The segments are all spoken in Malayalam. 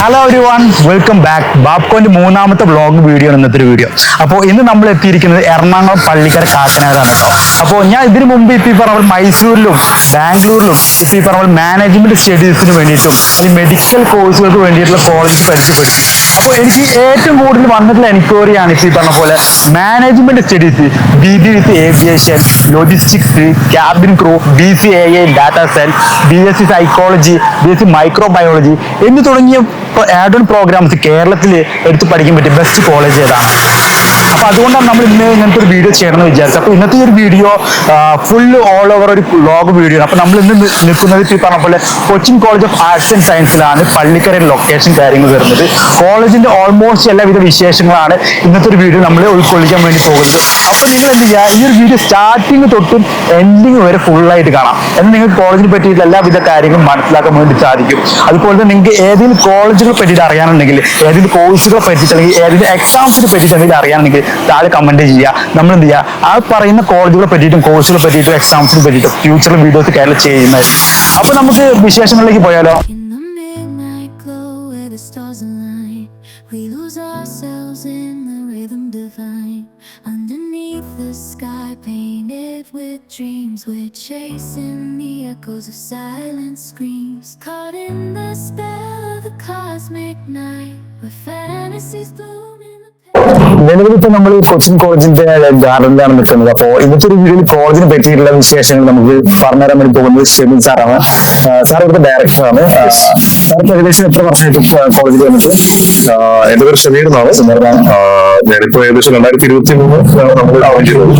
Hello everyone, welcome back. ബാപ്കോന്റെ മൂന്നാമത്തെ വ്ളോഗ് വീഡിയോ ആണ് ഇന്നത്തെ വീഡിയോ. അപ്പോൾ ഇന്ന് നമ്മൾ എത്തിയിരിക്കുന്നത് എറണാകുളം പള്ളിക്കര കാക്കനാടാണ് കേട്ടോ. അപ്പോൾ ഞാൻ ഇതിനു മുമ്പ് ഇപ്പം ഈ പറഞ്ഞ മൈസൂരിലും ബാംഗ്ലൂരിലും ഇപ്പം ഈ പറഞ്ഞ മാനേജ്മെന്റ് സ്റ്റഡീസിന് വേണ്ടിയിട്ടും അല്ലെങ്കിൽ മെഡിക്കൽ കോഴ്സുകൾക്ക് വേണ്ടിയിട്ടുള്ള കോളേജ് പരിചയപ്പെടുത്തി. അപ്പോൾ എനിക്ക് ഏറ്റവും കൂടുതൽ വന്നിട്ടുള്ള എൻക്വയറിയാണ് ഇപ്പം ഈ പറഞ്ഞ പോലെ management studies, BB with aviation, logistics, cabin crew, BCAA data science, BSc psychology, BSc microbiology എന്ന് തുടങ്ങിയ ആഡ് ഓൺ പ്രോഗ്രാംസ് കേരളത്തിൽ എടുത്ത് പഠിക്കാൻ പറ്റിയ ബെസ്റ്റ് കോളേജ് ഏതാണ്. അപ്പൊ അതുകൊണ്ടാണ് നമ്മൾ ഇന്ന് ഇങ്ങനത്തെ ഒരു വീഡിയോ ചെയ്യണമെന്ന് വിചാരിച്ചത്. അപ്പൊ ഇന്നത്തെ ഒരു വീഡിയോ ഫുള്ള് ഓൾ ഓവർ ഒരു വ്ളോഗ് വീഡിയോ ആണ്. അപ്പൊ നമ്മൾ ഇന്ന് നിൽക്കുന്നത് ഈ പറഞ്ഞ പോലെ Cochin college of arts and സയൻസിലാണ് പള്ളിക്കര ലൊക്കേഷൻ കാര്യങ്ങൾ വരുന്നത്. കോളേജിന്റെ ഓൾമോസ്റ്റ് എല്ലാവിധ വിശേഷങ്ങളാണ് ഇന്നത്തെ ഒരു വീഡിയോ നമ്മൾ ഉൾക്കൊള്ളിക്കാൻ വേണ്ടി പോകുന്നത്. അപ്പൊ നിങ്ങൾ എന്ത് ചെയ്യുക, ഈ ഒരു വീഡിയോ സ്റ്റാർട്ടിങ് തൊട്ടും എൻഡിങ് വരെ ഫുള്ളായിട്ട് കാണാം. എന്നാൽ നിങ്ങൾക്ക് കോളേജിനെ പറ്റിയിട്ടുള്ള എല്ലാവിധ കാര്യങ്ങളും മനസ്സിലാക്കാൻ വേണ്ടി സാധിക്കും. അതുപോലെ തന്നെ നിങ്ങൾക്ക് ഏതെങ്കിലും കോളേജുകളെ പറ്റിയിട്ട് അറിയാനുണ്ടെങ്കിൽ, ഏതെങ്കിലും കോഴ്സുകളെ പറ്റിയിട്ട് അല്ലെങ്കിൽ ഏതെങ്കിലും എക്സാംസിനെ പറ്റിയിട്ട് എന്തെങ്കിലും അറിയാനുണ്ടെങ്കിൽ താഴെ കമന്റ് ചെയ്യുക. നമ്മൾ എന്ത് ചെയ്യുക, ആ പറയുന്ന കോളേജുകളെ പറ്റിയിട്ടും കോഴ്സുകളെ പറ്റിയിട്ടും എക്സാംസിനെ പറ്റിയിട്ടും ഫ്യൂച്ചറിൽ വീഡിയോസ് കേരളം ചെയ്യുന്നതായിരിക്കും. അപ്പൊ നമുക്ക് വിശേഷങ്ങളിലേക്ക് പോയാലോ. We lose ourselves in the rhythm divine. Underneath the sky painted with dreams, we're chasing the echoes of silent screams. Caught in the spell of the cosmic night, where fantasies bloom in the നിലവിലിപ്പോ നമ്മൾ കൊച്ചിൻ കോളേജിന്റെ ഗാർഡനിലാണ് നിൽക്കുന്നത്. അപ്പോൾ ഇന്നത്തെ ഒരു വീഡിയോയിൽ കോളേജിനെ പറ്റിയിട്ടുള്ള വിശേഷങ്ങൾ നമുക്ക് പറഞ്ഞുതരാൻ വേണ്ടി പോകുന്നത് ഷെബിൻ സാറാണ്. സാർ ഇവിടുത്തെ ഡയറക്ടറാണ്. സാർ ഏകദേശം എത്ര വർഷമായിട്ട് കോളേജിൽ വന്നിട്ട്? എന്റെ പേര് ഷമീർ എന്നാണ്. ഞാനിപ്പോ ഏകദേശം 2023 നമ്മൾ ജോയിൻ ചെയ്തത്.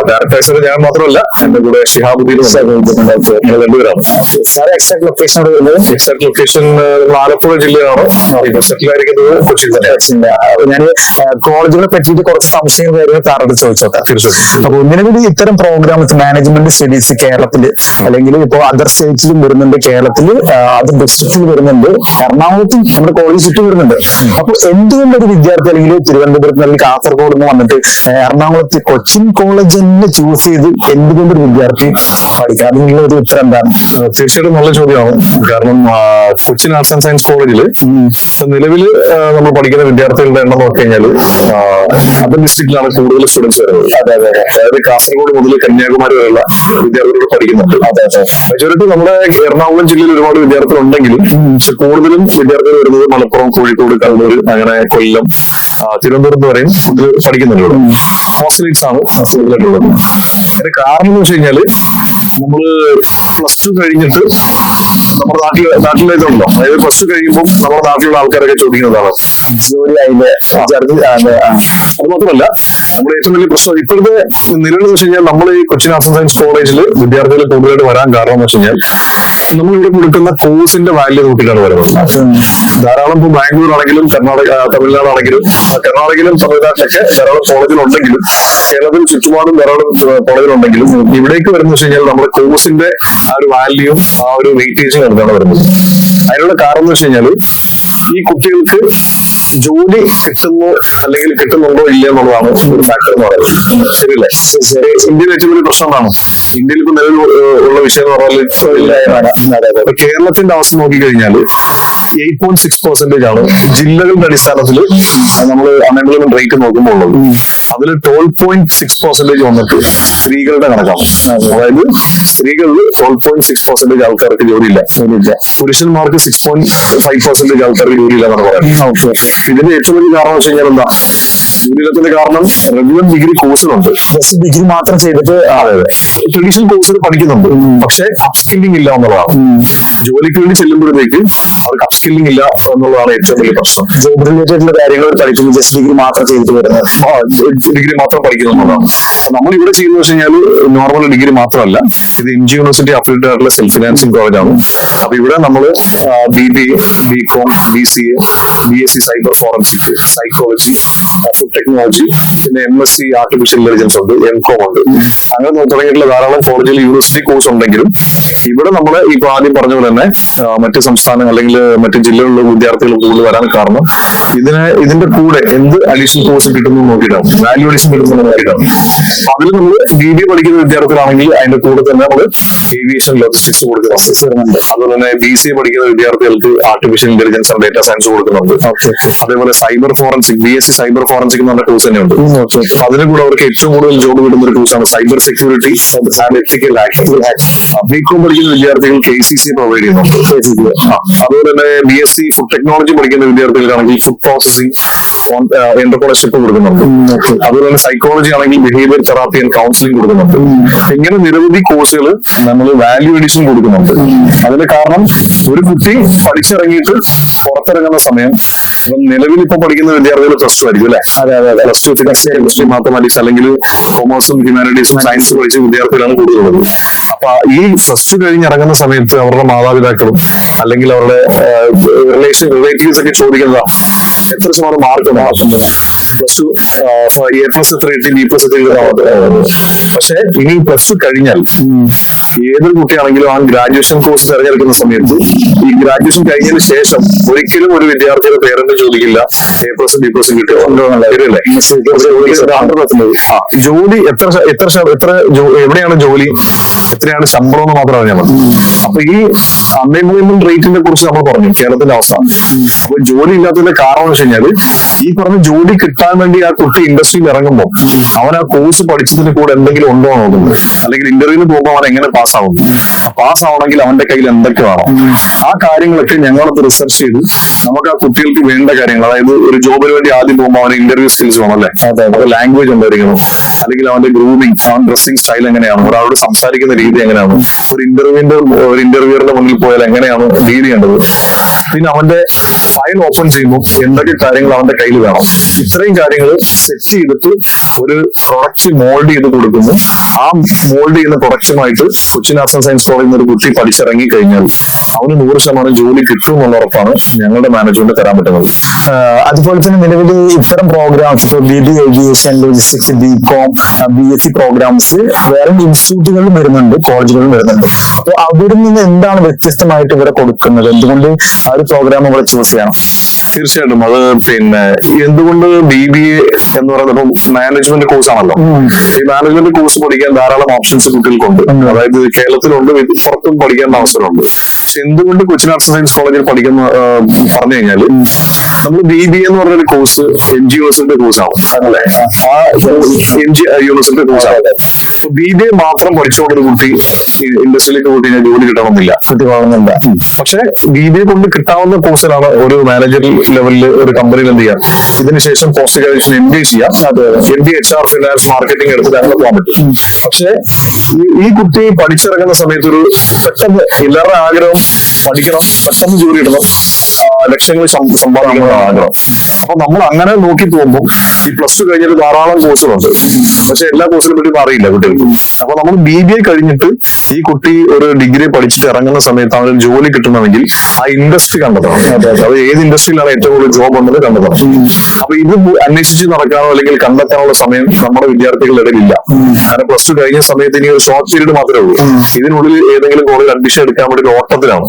ഡയറക്ടേഴ്സ് ഞാൻ മാത്രമല്ല, എന്റെ കൂടെ ഷിഹാബുദ്ദീൻ രണ്ടുപേരാണ്. സാർ എക്സാക്ട് ലൊക്കേഷൻ അവിടെ വരുന്നത്? എക്സാക്ട് ലൊക്കേഷൻ ആലപ്പുഴ ജില്ലയാണ്. ഇപ്പൊ സെറ്റിൽ ആയിരിക്കുന്നത് കൊച്ചിൻ തന്നെയാണ്. ഞാൻ കോളേജുകളെ പറ്റിയിട്ട് കുറച്ച് സംശയങ്ങൾ കാര്യങ്ങൾ സാറോട് ചോദിച്ചോട്ടെ. തീർച്ചയായിട്ടും. അപ്പൊ നിലവിൽ ഇത്തരം പ്രോഗ്രാംസ് മാനേജ്മെന്റ് സ്റ്റഡീസ് കേരളത്തില് അല്ലെങ്കിൽ ഇപ്പോൾ അതർ സ്റ്റേറ്റ്സിലും വരുന്നുണ്ട്, കേരളത്തില് അതർ ഡിസ്ട്രിക്റ്റിൽ വരുന്നുണ്ട്, എറണാകുളത്തും നമ്മുടെ കോളേജ് ചുറ്റും വരുന്നുണ്ട്. അപ്പൊ എന്തുകൊണ്ട് ഒരു വിദ്യാർത്ഥി അല്ലെങ്കിൽ തിരുവനന്തപുരത്ത് അല്ലെങ്കിൽ കാസർഗോഡ് നിന്ന് വന്നിട്ട് എറണാകുളത്ത് കൊച്ചിൻ കോളേജ് തന്നെ ചൂസ് ചെയ്ത് എന്തുകൊണ്ട് ഒരു വിദ്യാർത്ഥി പഠിക്കാം? അതിനുള്ള ഒരു ഉത്തരം എന്താണ്? തീർച്ചയായിട്ടും നല്ല ചോദ്യമാണ്. കാരണം കൊച്ചിൻ ആർട്സ് ആൻഡ് സയൻസ് കോളേജിൽ നിലവിൽ നമ്മൾ പഠിക്കുന്ന വിദ്യാർത്ഥികളുടെ എണ്ണം നോക്കി കഴിഞ്ഞാൽ അതർ ഡിസ്ട്രിക്റ്റിലാണ് കൂടുതൽ സ്റ്റുഡൻസ് വരുന്നത്. അതായത് കാസർഗോഡ് മുതൽ കന്യാകുമാരി വരെയുള്ള വിദ്യാർത്ഥികൾ പഠിക്കുന്നുണ്ട്. മെജോറിറ്റി നമ്മുടെ എറണാകുളം ജില്ലയിൽ ഒരുപാട് വിദ്യാർത്ഥികൾ ഉണ്ടെങ്കിലും പക്ഷെ കൂടുതലും വിദ്യാർത്ഥികൾ വരുന്നത് മലപ്പുറം, കോഴിക്കോട്, കണ്ണൂർ, അങ്ങനെ കൊല്ലം, തിരുവനന്തപുരത്ത് വരെയും കൂടുതൽ പഠിക്കുന്നുണ്ട്. ഹോസ്റ്റലേറ്റ്സ് ആണ് കൂടുതലായിട്ടുള്ളത്. അതിന്റെ കാരണം എന്ന് വെച്ച് കഴിഞ്ഞാല് നമ്മള് +2 കഴിഞ്ഞിട്ട് നമ്മുടെ നാട്ടിലേക്കുണ്ടോ, അതായത് +2 കഴിയുമ്പോൾ നമ്മുടെ നാട്ടിലുള്ള ആൾക്കാരൊക്കെ ചോദിക്കുന്നതാണ് ജോലിയായില്ലേ. അത് മാത്രമല്ല നമ്മുടെ ഏറ്റവും വലിയ പ്രശ്നം ഇപ്പോഴത്തെ നിലവിലെന്ന് വെച്ച് കഴിഞ്ഞാൽ നമ്മൾ ഈ കൊച്ചിൻ ആർട്സ് ആൻഡ് സയൻസ് കോളേജിൽ വിദ്യാർത്ഥികൾ കൂടുതലായിട്ട് വരാൻ കാരണം എന്ന് വെച്ച് കഴിഞ്ഞാൽ നമ്മൾ ഇവിടെ കൊടുക്കുന്ന കോഴ്സിന്റെ വാല്യൂ നോക്കിയിട്ടാണ് വരുന്നത്. ധാരാളം ഇപ്പോൾ ബാംഗ്ലൂർ ആണെങ്കിലും തമിഴ്നാടാണെങ്കിലും തമിഴ്നാട്ടിലൊക്കെ ധാരാളം കോളേജിലുണ്ടെങ്കിലും കേരളത്തിൽ ചുറ്റുപാടും ധാരാളം കോളേജിലുണ്ടെങ്കിലും ഇവിടേക്ക് വരുന്ന വെച്ച് കഴിഞ്ഞാൽ നമ്മുടെ കോഴ്സിന്റെ ആ ഒരു വാല്യൂവും ആ ഒരു വെയിറ്റേജും എന്താണ് വരുന്നത്. അതിനുള്ള കാരണം എന്ന് വെച്ച് കഴിഞ്ഞാൽ ഈ കുട്ടികൾക്ക് ജോലി കിട്ടുന്നു അല്ലെങ്കിൽ കിട്ടുന്നുണ്ടോ ഇല്ല എന്നുള്ളതാണ് ഒരു ഫാക്ടർ എന്ന് പറയുന്നത്. ശരിയല്ലേ? ഇന്ത്യയിൽ ഏറ്റവും വലിയ പ്രശ്നം എന്താണ്? ഇന്ത്യയിൽ ഇപ്പൊ നിലവിൽ ഉള്ള വിഷയം എന്ന് പറഞ്ഞാൽ കേരളത്തിന്റെ അവസ്ഥ നോക്കിക്കഴിഞ്ഞാൽ 8.6% ആണ് ജില്ലകളുടെ അടിസ്ഥാനത്തിൽ നമ്മൾ അൺഎംപ്ലോയ്മെന്റ് റേറ്റ് നോക്കുമ്പോൾ ഉള്ളത്. അതിൽ 12.6% വന്നിട്ട് സ്ത്രീകളുടെ കണക്കാണ്. അതായത് സ്ത്രീകളിൽ 12.6% ആൾക്കാർക്ക് ജോലിയില്ല. പുരുഷന്മാർക്ക് 6.5% ആൾക്കാർക്ക് ജോലിയില്ല എന്നാണ് പറയുന്നത്. ഇതിന്റെ ഏറ്റവും വലിയ കാരണം വെച്ച് കഴിഞ്ഞാൽ എന്താ? ജോലിയില്ലാത്തതിന്റെ കാരണം റെഗുലർ ഡിഗ്രി കോഴ്സുകളുണ്ട്. ഡിഗ്രി മാത്രം ചെയ്തിട്ട് ട്രഡീഷണൽ കോഴ്സുകൾ പഠിക്കുന്നുണ്ട്, പക്ഷെ അപ്സ്കില്ലിംഗ് ഇല്ല എന്നുള്ളതാണ്. ജോലിക്ക് വേണ്ടി ചെല്ലുമ്പോഴത്തേക്ക് അവർക്ക് അപ്സ്കില്ലിംഗ് ഇല്ല എന്നുള്ളതാണ് ഏറ്റവും വലിയ പ്രശ്നം. ജോബ് റിലേറ്റഡ് കാര്യങ്ങൾ പഠിക്കുന്നു, ജസ്റ്റ് ഡിഗ്രി മാത്രം ചെയ്തിട്ട് വരുന്നത്, ഡിഗ്രി മാത്രം പഠിക്കുന്നു എന്നുള്ളതാണ്. നമ്മൾ ഇവിടെ ചെയ്യുന്നത് വെച്ച് കഴിഞ്ഞാൽ നോർമൽ ഡിഗ്രി മാത്രമല്ല, ഇത് MG യൂണിവേഴ്സിറ്റി അഫിലിയേറ്റഡ് ആയിട്ടുള്ള സെൽഫ് ഫിനാൻസിങ് കോളേജാണ്. അപ്പൊ ഇവിടെ നമ്മൾ BBA, BCom, BCA, BSc cyber forensic, psychology, food technology, പിന്നെ MSc ആർട്ടിഫിഷ്യൽ ഇന്റലിജൻസ് ഉണ്ട്, MCOM ഉണ്ട്. അങ്ങനെ തുടങ്ങിയിട്ടുള്ള ധാരാളം കോളേജിൽ യൂണിവേഴ്സിറ്റി കോഴ്സ് ഉണ്ടെങ്കിലും ഇവിടെ നമ്മൾ ഇപ്പൊ ആദ്യം പറഞ്ഞ പോലെ തന്നെ മറ്റ് സംസ്ഥാനം അല്ലെങ്കിൽ മറ്റ് ജില്ലകളിലുള്ള വിദ്യാർത്ഥികൾ കൂടുതൽ വരാൻ കാരണം ഇതിന്റെ കൂടെ എന്ത് അഡീഷണൽ കോഴ്സ് കിട്ടുന്നു നോക്കിയിട്ടാണ്, വാല്യൂ അഡീഷൻ കിട്ടുന്നു നോക്കിയിട്ടാണ്. അതിൽ നമ്മൾ BBA പഠിക്കുന്ന വിദ്യാർത്ഥികളാണെങ്കിൽ അതിന്റെ കൂടെ തന്നെ നമ്മൾ ഏവിയേഷൻ ലോജിസ്റ്റിക്സ് കൊടുക്കുന്നുണ്ട്. അതുപോലെ തന്നെ BCA പഠിക്കുന്ന വിദ്യാർത്ഥികൾക്ക് artificial intelligence and data science കൊടുക്കുന്നുണ്ട്. അതേപോലെ cyber forensic, BSc cyber forensic എന്ന് പറഞ്ഞ കോഴ്സ് തന്നെയുണ്ട്. അതിന് കൂടെ അവർക്ക് ഏറ്റവും കൂടുതൽ ജോബ് കിട്ടുന്ന ഒരു കോഴ്സാണ് cyber security and ethical hacking. BCom പഠിക്കുന്ന വിദ്യാർത്ഥികൾ KCC പ്രൊവൈഡ് ചെയ്യുന്നുണ്ട്. അതുപോലെ തന്നെ BSc ഫുഡ് ടെക്നോളജി പഠിക്കുന്ന വിദ്യാർത്ഥികൾക്കാണെങ്കിൽ ഫുഡ് പ്രോസസിംഗ്, എന്റർപ്രണർഷിപ്പ് കൊടുക്കുന്നുണ്ട്. അതുപോലെ തന്നെ സൈക്കോളജി ആണെങ്കിൽ ബിഹേവിയർ തെറാപ്പി ആൻഡ് കൗൺസിലിംഗ് കൊടുക്കുന്നുണ്ട്. ഇങ്ങനെ നിരവധി കോഴ്സുകൾ നമ്മൾ വാല്യൂ എഡിഷൻ കൊടുക്കുന്നുണ്ട്. അതിന് കാരണം ഒരു കുട്ടി പഠിച്ചിറങ്ങിയിട്ട് പുറത്തിറങ്ങുന്ന സമയം നിലവിൽ ഇപ്പൊ പഠിക്കുന്ന വിദ്യാർത്ഥികൾ പ്ലസ് 2 ആയിരിക്കും അല്ലെ? പ്ലസ് 2 ഫിസിക്സ്, കെമിസ്ട്രി, മാത്തമാറ്റിക്സ് അല്ലെങ്കിൽ കൊമേഴ്സും ഹ്യൂമാനിറ്റീസും സയൻസും പഠിച്ച വിദ്യാർത്ഥികളാണ് കൂടുതലുള്ളത്. അപ്പൊ ഈ പ്ലസ് 2 കഴിഞ്ഞ് ഇറങ്ങുന്ന സമയത്ത് അവരുടെ മാതാപിതാക്കളും അല്ലെങ്കിൽ അവരുടെ റിലേറ്റീവ്സ് ഒക്കെ ചോദിക്കുന്നതാ എത്ര ശതമാനം മാർക്ക് ഉണ്ടാകും, പ്ലസ് 2 A+ എത്ര കിട്ടി, B+ എത്ര കിട്ടി. പക്ഷെ ഇനി പ്ലസ് 2 കഴിഞ്ഞാൽ ഏതൊരു കുട്ടിയാണെങ്കിലും ആ ഗ്രാജുവേഷൻ കോഴ്സ് തിരഞ്ഞെടുക്കുന്ന സമയത്ത് ഈ ഗ്രാജുവേഷൻ കഴിഞ്ഞതിന് ശേഷം ഒരിക്കലും ഒരു വിദ്യാർത്ഥിയുടെ പേരന്റ് ചോദിക്കില്ല A+, B+ കിട്ടിയോ വരില്ലേ. ജോലി എവിടെയാണ് ജോലി, എത്രയാണ് ശമ്പളം എന്ന് മാത്രം അറിഞ്ഞാൽ മതി. അപ്പൊ ഈ അൺഎംപ്ലോയ്മെന്റ് റേറ്റിനെ കുറിച്ച് നമ്മൾ പറഞ്ഞു കേരളത്തിന്റെ അവസ്ഥ. അപ്പൊ ജോലി ഇല്ലാത്തതിന്റെ കാരണം എന്ന് വെച്ച് കഴിഞ്ഞാല് ഈ പറഞ്ഞ ജോലി കിട്ടാൻ വേണ്ടി ആ കുട്ടി ഇൻഡസ്ട്രിയിൽ ഇറങ്ങുമ്പോൾ അവൻ ആ കോഴ്സ് പഠിച്ചതിന് കൂടെ എന്തെങ്കിലും ഉണ്ടോ നോക്കുന്നത്, അല്ലെങ്കിൽ ഇന്റർവ്യൂവിന് പോകുമ്പോൾ അവൻ എങ്ങനെ പാസ്സാവുന്നു, പാസ് ആവണമെങ്കിൽ അവന്റെ കയ്യിൽ എന്തൊക്കെ വേണം, ആ കാര്യങ്ങളൊക്കെ ഞങ്ങളത് റിസർച്ച് ചെയ്ത് നമുക്ക് ആ കുട്ടികൾക്ക് വേണ്ട കാര്യങ്ങൾ, അതായത് ഒരു ജോബിന് വേണ്ടി ആദ്യം പോകുമ്പോൾ അവന് ഇന്റർവ്യൂ സ്കിൽസ് വേണം അല്ലെ, അത് ലാംഗ്വേജ് ഉണ്ടായിരിക്കണം, അല്ലെങ്കിൽ അവന്റെ ഗ്രൂമിങ്, അവൻ ഡ്രസ്സിംഗ് സ്റ്റൈൽ എങ്ങനെയാണ്, ഒരാളോട് സംസാരിക്കുന്ന രീതി എങ്ങനെയാണ്, ഒരു ഇന്റർവ്യൂറിന്റെ മുന്നിൽ പോയാൽ എങ്ങനെയാണ് ഡീൽ ചെയ്യേണ്ടത്, പിന്നെ അവന്റെ ഫയൽ ഓപ്പൺ ചെയ്യുമ്പോൾ എന്തൊക്കെ കാര്യങ്ങൾ അവന്റെ കയ്യിൽ വേണം, ഇത്രയും കാര്യങ്ങൾ സെറ്റ് ചെയ്തിട്ട് ഒരു പ്രൊഡക്റ്റ് മോൾഡ് ചെയ്ത് കൊടുക്കുന്നു. ആ മോൾഡ് ചെയ്യുന്ന പ്രൊഡക്റ്റുമായിട്ട് കൊച്ചിൻ ആർട്സ് ആൻഡ് സയൻസ് കോളേജിൽ നിന്ന് ഒരു കുട്ടി പഠിച്ചിറങ്ങി കഴിഞ്ഞാൽ അവന് 100% ജോലി കിട്ടും എന്നുള്ള ഉറപ്പാണ് ഞങ്ങളുടെ മാനേജ്മെന്റ് തരാൻ പറ്റുന്നത്. അതുപോലെ തന്നെ നിലവിൽ ഇത്തരം പ്രോഗ്രാംസ് ഇപ്പോൾ BBA aviation, logistics, BCom, BSc programs വേറെ ഇൻസ്റ്റിറ്റ്യൂട്ടുകളിലും വരുന്നുണ്ട്, കോളേജുകളിലും വരുന്നുണ്ട്. അപ്പൊ അവിടെ നിന്ന് എന്താണ് വ്യത്യസ്തമായിട്ട് ഇവിടെ കൊടുക്കുന്നത്, എന്തുകൊണ്ട് ആ ഒരു പ്രോഗ്രാം ഇവിടെ ചൂസ് ചെയ്യണം? തീർച്ചയായിട്ടും അത് പിന്നെ എന്തുകൊണ്ട് BBA എന്ന് പറയുന്നത് മാനേജ്മെന്റ് കോഴ്സ് ആണല്ലോ. ഈ മാനേജ്മെന്റ് കോഴ്സ് പഠിക്കാൻ ധാരാളം ഓപ്ഷൻസ് കുട്ടികൾക്കുണ്ട്. അതായത് കേരളത്തിലുണ്ട്, പുറത്തും പഠിക്കാൻ അവസരമുണ്ട്. പക്ഷെ എന്തുകൊണ്ട് കൊച്ചിൻ ആർട്സ് ആൻഡ് സയൻസ് കോളേജിൽ പഠിക്കുന്ന പറഞ്ഞു കഴിഞ്ഞാല് നമ്മൾ BBA എന്ന് പറഞ്ഞൊരു കോഴ്സ് NGOസിന്റെ കോഴ്സാണ് അല്ലേ, ആ യൂണിവേഴ്സിറ്റി കോഴ്സാണ്. BBA മാത്രം പഠിച്ചുകൊണ്ടൊരു കുട്ടി ഇൻഡസ്ട്രിയിലേക്ക് പോയി കഴിഞ്ഞാൽ ജോലി കിട്ടണമെന്നില്ല. പക്ഷെ BBA കൊണ്ട് കിട്ടാവുന്ന കോഴ്സിലാണ് ഒരു മാനേജർ ലെവലിൽ ഒരു കമ്പനിയിൽ എന്ത് ചെയ്യാം, ഇതിനുശേഷം പോസ്റ്റ് ഗ്രാജുവേഷൻ MBA ചെയ്യാം, MBA HR, ഫിനാൻസ്, മാർക്കറ്റിംഗ് എടുത്തിട്ട് അങ്ങനെ പോകാൻ പറ്റും. പക്ഷെ ഈ കുട്ടി പഠിച്ചിറങ്ങുന്ന സമയത്ത് ഒരു പെട്ടെന്ന് എല്ലാവരുടെ ആഗ്രഹം പഠിക്കണം, പെട്ടെന്ന് ജോലി കിട്ടണം, ലക്ഷങ്ങൾ സമ്പാദിക്കണം ആഗ്രഹം. അപ്പൊ നമ്മൾ അങ്ങനെ നോക്കി പോകുമ്പോൾ ഈ പ്ലസ് 2 കഴിഞ്ഞിട്ട് ധാരാളം കോഴ്സുകളുണ്ട്, പക്ഷെ എല്ലാ കോഴ്സിനെ പറ്റി അറിയില്ല കുട്ടികൾക്ക്. അപ്പൊ നമ്മൾ BBA കഴിഞ്ഞിട്ട് ഈ കുട്ടി ഒരു ഡിഗ്രി പഠിച്ചിട്ട് ഇറങ്ങുന്ന സമയത്ത് അവന് ജോലി കിട്ടണമെങ്കിൽ ആ ഇൻഡസ്ട്രി കണ്ടെത്തണം. അത് ഏത് ഇൻഡസ്ട്രിയിലാണ് ഏറ്റവും കൂടുതൽ ജോബ് ഉള്ളത് കണ്ടെത്തണം. അപ്പൊ ഇത് അന്വേഷിച്ച് നടക്കാനോ അല്ലെങ്കിൽ കണ്ടെത്താനുള്ള സമയം നമ്മുടെ വിദ്യാർത്ഥികളുടെ ഇടയിലില്ല. കാരണം പ്ലസ് 2 കഴിഞ്ഞ സമയത്ത് ഇനി ഒരു ഷോർട്ട് പീരീഡ് മാത്രമേ ഉള്ളൂ. ഇതിനുള്ളിൽ ഏതെങ്കിലും കോളേജ് അഡ്മിഷൻ എടുക്കാൻ വേണ്ടി ഒരു ഓട്ടത്തിലാണ്.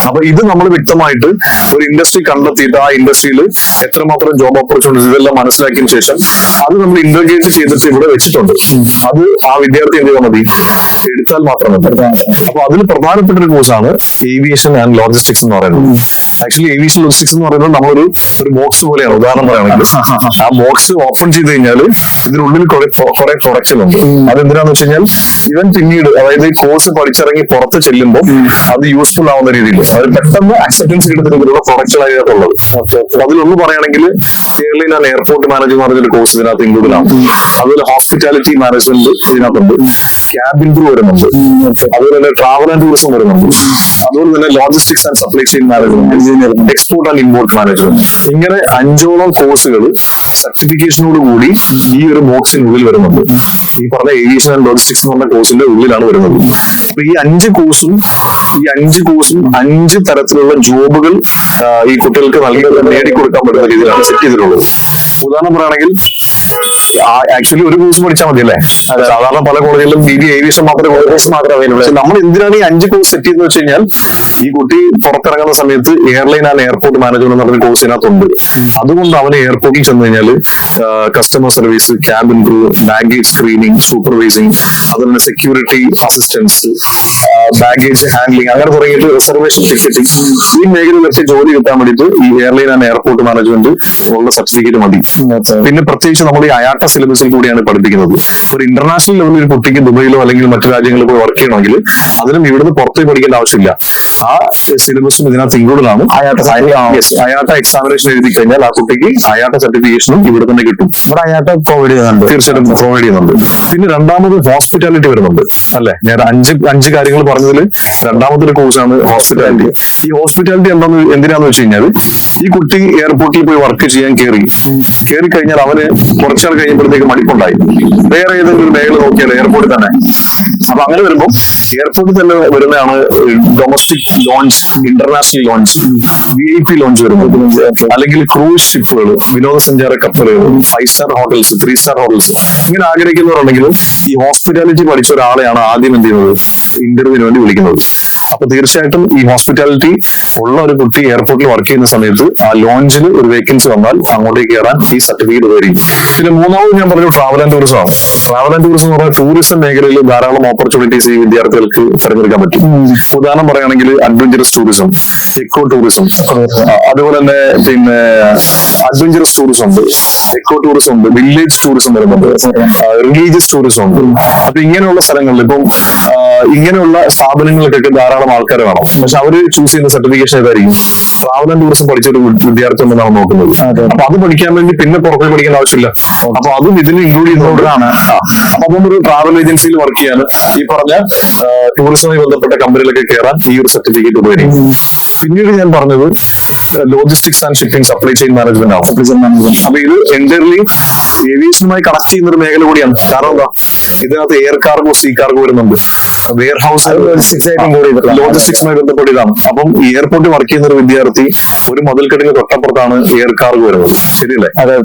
അപ്പൊ ഇത് നമ്മൾ വ്യക്തമായിട്ട് ഒരു ഇൻഡസ്ട്രി കണ്ടെത്തിയിട്ട് ആ ഇൻഡസ്ട്രിയിൽ എത്രമാത്രം ജോബ് ഓപ്പർച്യൂണിറ്റീസ് ഇതെല്ലാം മനസ്സിലാക്കിയതിനു ശേഷം അത് നമ്മൾ ഇന്റർഗ്രേറ്റ് ചെയ്തിട്ട് ഇവിടെ വെച്ചിട്ടുണ്ട്. അത് ആ വിദ്യാർത്ഥി എന്ത് ചെയ്താൽ മതി, എടുത്താൽ മാത്രം മതി. അപ്പൊ അതിൽ പ്രധാനപ്പെട്ട ഒരു കോഴ്സാണ് ഏവിയേഷൻ ആൻഡ് ലോജിസ്റ്റിക്സ് എന്ന് പറയുന്നത്. ആക്ച്വലി ഏവിയേഷൻ ലോജിസ്റ്റിക്സ് എന്ന് പറയുന്നത് നമ്മളൊരു ബോക്സ് പോലെയാണ്. ഉദാഹരണം പറയുകയാണെങ്കിൽ ആ ബോക്സ് ഓപ്പൺ ചെയ്ത് കഴിഞ്ഞാൽ ഇതിനുള്ളിൽ കുറെ പ്രൊഡക്ഷൻ ഉണ്ട്. അതെന്തിനാന്ന് വെച്ച് കഴിഞ്ഞാൽ ഇവൻ പിന്നീട്, അതായത് കോഴ്സ് പഠിച്ചിറങ്ങി പുറത്ത് ചെല്ലുമ്പോൾ അത് യൂസ്ഫുൾ ആവുന്ന രീതിയിൽ അത് പെട്ടെന്ന് അക്സെപ്റ്റൻസ് കിട്ടുന്ന രീതിയിലുള്ള പ്രൊഡക്ഷൻ ആയിട്ടുള്ളത്. അതിലൊന്ന് പറയുകയാണെങ്കിൽ കേരളീയ എയർപോർട്ട് മാനേജർ എന്ന് പറഞ്ഞൊരു കോഴ്സ് ഇതിനകത്ത് ഇൻക്ലൂഡഡ് ആണ്. അതുപോലെ ഹോസ്പിറ്റാലിറ്റി മാനേജ്മെന്റ് ഇതിനകത്തുണ്ട്, ക്യാബിൻ ക്രൂ വരുന്നുണ്ട്, അതുപോലെ തന്നെ ട്രാവൽ ആൻഡ് ടൂറിസം വരുന്നുണ്ട്, അതുപോലെ തന്നെ logistics and supply chain management, export and import management. ഇങ്ങനെ 5ഓളം കോഴ്സുകൾ സർട്ടിഫിക്കേഷനോട് കൂടി ഈ ഒരു ബോക്സിനുള്ളിൽ വരുന്നുണ്ട്. ഈ പറഞ്ഞ ഏവിയേഷൻ ആൻഡ് ലോജിസ്റ്റിക്സ് എന്ന് പറഞ്ഞ കോഴ്സിന്റെ ഉള്ളിലാണ് വരുന്നത്. അപ്പൊ ഈ 5 കോഴ്സും 5 തരത്തിലുള്ള ജോബുകൾ ഈ കുട്ടികൾക്ക് നേടിക്കൊടുക്കാൻ പറ്റുന്ന രീതിയിലാണ് സെറ്റ് ചെയ്തിട്ടുള്ളത്. ഉദാഹരണം പറയുകയാണെങ്കിൽ ആക്ച്വലി ഒരു കോഴ്സ് പഠിച്ചാൽ മതി അല്ലേ? സാധാരണ പല കോളേജിലും BBA ഏവിയേഷൻ മാത്രമേ അവൈലബിൾ. നമ്മൾ എന്തിനാണ് ഈ 5 കോഴ്സ് സെറ്റ് ചെയ്തെന്ന് വെച്ച് കഴിഞ്ഞാൽ ഈ കുട്ടി പുറത്തിറങ്ങുന്ന സമയത്ത് എയർലൈൻ ആൻഡ് എയർപോർട്ട് മാനേജ്മെന്റ് എന്ന് പറഞ്ഞ കോഴ്സ് ഇതിനകത്തുണ്ട്. അതുകൊണ്ട് അവന് എയർപോർട്ടിൽ ചെന്ന് കഴിഞ്ഞാൽ customer service, cabin crew, baggage screening, supervising, അതുപോലെ സെക്യൂരിറ്റി അസിസ്റ്റൻസ്, ബാഗേജ് ഹാൻഡ്ലിംഗ്, അങ്ങനെ തുടങ്ങിയിട്ട് റിസർവേഷൻ ടിക്കറ്റിംഗ്, ഈ മേഖലയിലൊക്കെ ജോലി കിട്ടാൻ വേണ്ടിയിട്ട് ഈ എയർലൈൻ ആൻഡ് എയർപോർട്ട് മാനേജ്മെന്റ് ഉള്ള സർട്ടിഫിക്കറ്റ് മതി. പിന്നെ പ്രത്യേകിച്ച് നമ്മൾ ഈ അയാട്ട സിലബസിൽ കൂടിയാണ് പഠിപ്പിക്കുന്നത്. ഒരു ഇന്റർനാഷണൽ ലെവലിൽ ഒരു കുട്ടിക്ക് ദുബൈയിലോ അല്ലെങ്കിൽ മറ്റു രാജ്യങ്ങളിൽ പോയി വർക്ക് ചെയ്യണമെങ്കിൽ അതിനും ഇവിടുന്ന് പുറത്തേക്ക് പഠിക്കേണ്ട ആവശ്യമില്ല. ആ സിലബസും ഇതിനകത്ത് ഇൻക്ലൂഡഡ് ആണ്. അയാട്ട എക്സാമിനേഷൻ എഴുതി കഴിഞ്ഞാൽ ആ കുട്ടിക്ക് അയാട്ട സർട്ടിഫിക്കേഷനും ഇവിടെ തന്നെ കിട്ടും. ഇവിടെ അയാട്ട പ്രൊവൈഡ് ചെയ്യുന്നുണ്ട്, തീർച്ചയായിട്ടും പ്രൊവൈഡ് ചെയ്യുന്നുണ്ട്. പിന്നെ രണ്ടാമത് ഹോസ്പിറ്റാലിറ്റി വരുന്നുണ്ട് അല്ലെ? ഞാൻ അഞ്ച് കാര്യങ്ങൾ പറഞ്ഞതിൽ രണ്ടാമത്തെ ഒരു കോഴ്സാണ് ഹോസ്പിറ്റാലിറ്റി. ഈ ഹോസ്പിറ്റാലിറ്റി എന്തിനാന്ന് വെച്ച് കഴിഞ്ഞാൽ ഈ കുട്ടി എയർപോർട്ടിൽ പോയി വർക്ക് ചെയ്യാൻ കയറി കഴിഞ്ഞാൽ അവന് കുറച്ചാൾ കഴിയുമ്പോഴത്തേക്ക് മടിപ്പുണ്ടായി വേറെ ഏതെങ്കിലും ഒരു മേഖല നോക്കിയാൽ എയർപോർട്ടിൽ തന്നെ. അപ്പൊ അങ്ങനെ വരുമ്പോൾ എയർപോർട്ടിൽ തന്നെ വരുന്നതാണ് domestic launch, international launch, VIP launch വരുന്നത്, അല്ലെങ്കിൽ ക്രൂസ് ഷിപ്പുകൾ, വിനോദസഞ്ചാര കപ്പലുകൾ, 5 സ്റ്റാർ ഹോട്ടൽസ്, 3 സ്റ്റാർ ഹോട്ടൽസ്, ഇങ്ങനെ ആഗ്രഹിക്കുന്നവരുണ്ടെങ്കിലും ഈ ഹോസ്പിറ്റാലിറ്റി പഠിച്ച ഒരാളെയാണ് ആദ്യം എന്ത് ചെയ്യുന്നത്, ഇന്റർവ്യൂവിന് വേണ്ടി വിളിക്കുന്നത്. അപ്പൊ തീർച്ചയായിട്ടും ഈ ഹോസ്പിറ്റാലിറ്റി ഉള്ള ഒരു കുട്ടി എയർപോർട്ടിൽ വർക്ക് ചെയ്യുന്ന സമയത്ത് ആ ലോഞ്ചിൽ ഒരു വേക്കൻസി വന്നാൽ അങ്ങോട്ടേക്ക് കയറാൻ ഈ സർട്ടിഫിക്കറ്റ് ഉപകരിക്കും. പിന്നെ മൂന്നാമത് ഞാൻ പറഞ്ഞു ട്രാവൽ ആൻഡ് ടൂറിസം ആണ്. ട്രാവൽ ആൻഡ് ടൂറിസം എന്ന് പറഞ്ഞാൽ ടൂറിസം മേഖലയിൽ ധാരാളം ഓപ്പർച്യൂണിറ്റീസ് ഈ വിദ്യാർത്ഥികൾക്ക് തിരഞ്ഞെടുക്കാൻ പറ്റും. ഉദാഹരണം പറയുകയാണെങ്കിൽ അഡ്വഞ്ചറസ് ടൂറിസം, എക്കോ ടൂറിസം, അതുപോലെ തന്നെ പിന്നെ അഡ്വഞ്ചറസ് ടൂറിസം ഉണ്ട്, എക്കോ ടൂറിസം ഉണ്ട്, വില്ലേജ് ടൂറിസം വരുന്നുണ്ട്, റിലീജിയസ് ടൂറിസം ഉണ്ട്. അപ്പൊ ഇങ്ങനെയുള്ള സ്ഥലങ്ങളിൽ ഇപ്പം ഇങ്ങനെയുള്ള സ്ഥാപനങ്ങൾക്കൊക്കെ ധാരാളം ആൾക്കാർ വേണം. പക്ഷെ അവര് ചൂസ് ചെയ്യുന്ന സർട്ടിഫിക്കേഷൻ ഏതായിരിക്കും? ട്രാവൽ ആൻഡ് ടൂറിസം പഠിച്ച ഒരു വിദ്യാർത്ഥി ഉണ്ടെന്നാണ് നോക്കുന്നത്. അപ്പൊ അത് പഠിക്കാൻ വേണ്ടി പിന്നെ പുറത്തേക്ക് പഠിക്കേണ്ട ആവശ്യമില്ല. അപ്പൊ അതും ഇതിൽ ഇൻക്ലൂഡ് ചെയ്യുന്നതുകൊണ്ടാണ്. അപ്പൊ അപ്പം ഒരു ട്രാവൽ ഏജൻസിയിൽ വർക്ക് ചെയ്യാൻ ഈ പറഞ്ഞ ടൂറിസവുമായി ബന്ധപ്പെട്ട കമ്പനിയിലൊക്കെ കയറാൻ ഈ ഒരു സർട്ടിഫിക്കറ്റ് ഉപകരിക്കും. പിന്നീട് ഞാൻ പറഞ്ഞത് logistics and shipping supply chain management ആണ്. അപ്പൊ ഇത് എൻറ്റയർലി ഏവിയേഷനുമായി കണക്ട് ചെയ്യുന്ന ഒരു മേഖല കൂടിയാണ്. കാരണം എന്താ, ഇതിനകത്ത് എയർ കാർഗോ, സീ കാർഗോ വരുന്നുണ്ട്, വെയർ ഹൗസ്, ലോജിസ്റ്റിക്സുമായി ബന്ധപ്പെട്ടതാണ്. അപ്പം ഈ എയർപോർട്ടിൽ വർക്ക് ചെയ്യുന്ന ഒരു വിദ്യാർത്ഥി ഒരു മതിൽക്കെട്ടിന് തൊട്ടപ്പുറത്താണ് എയർ കാർഗോ വരുന്നത്, ശരിയല്ലേ?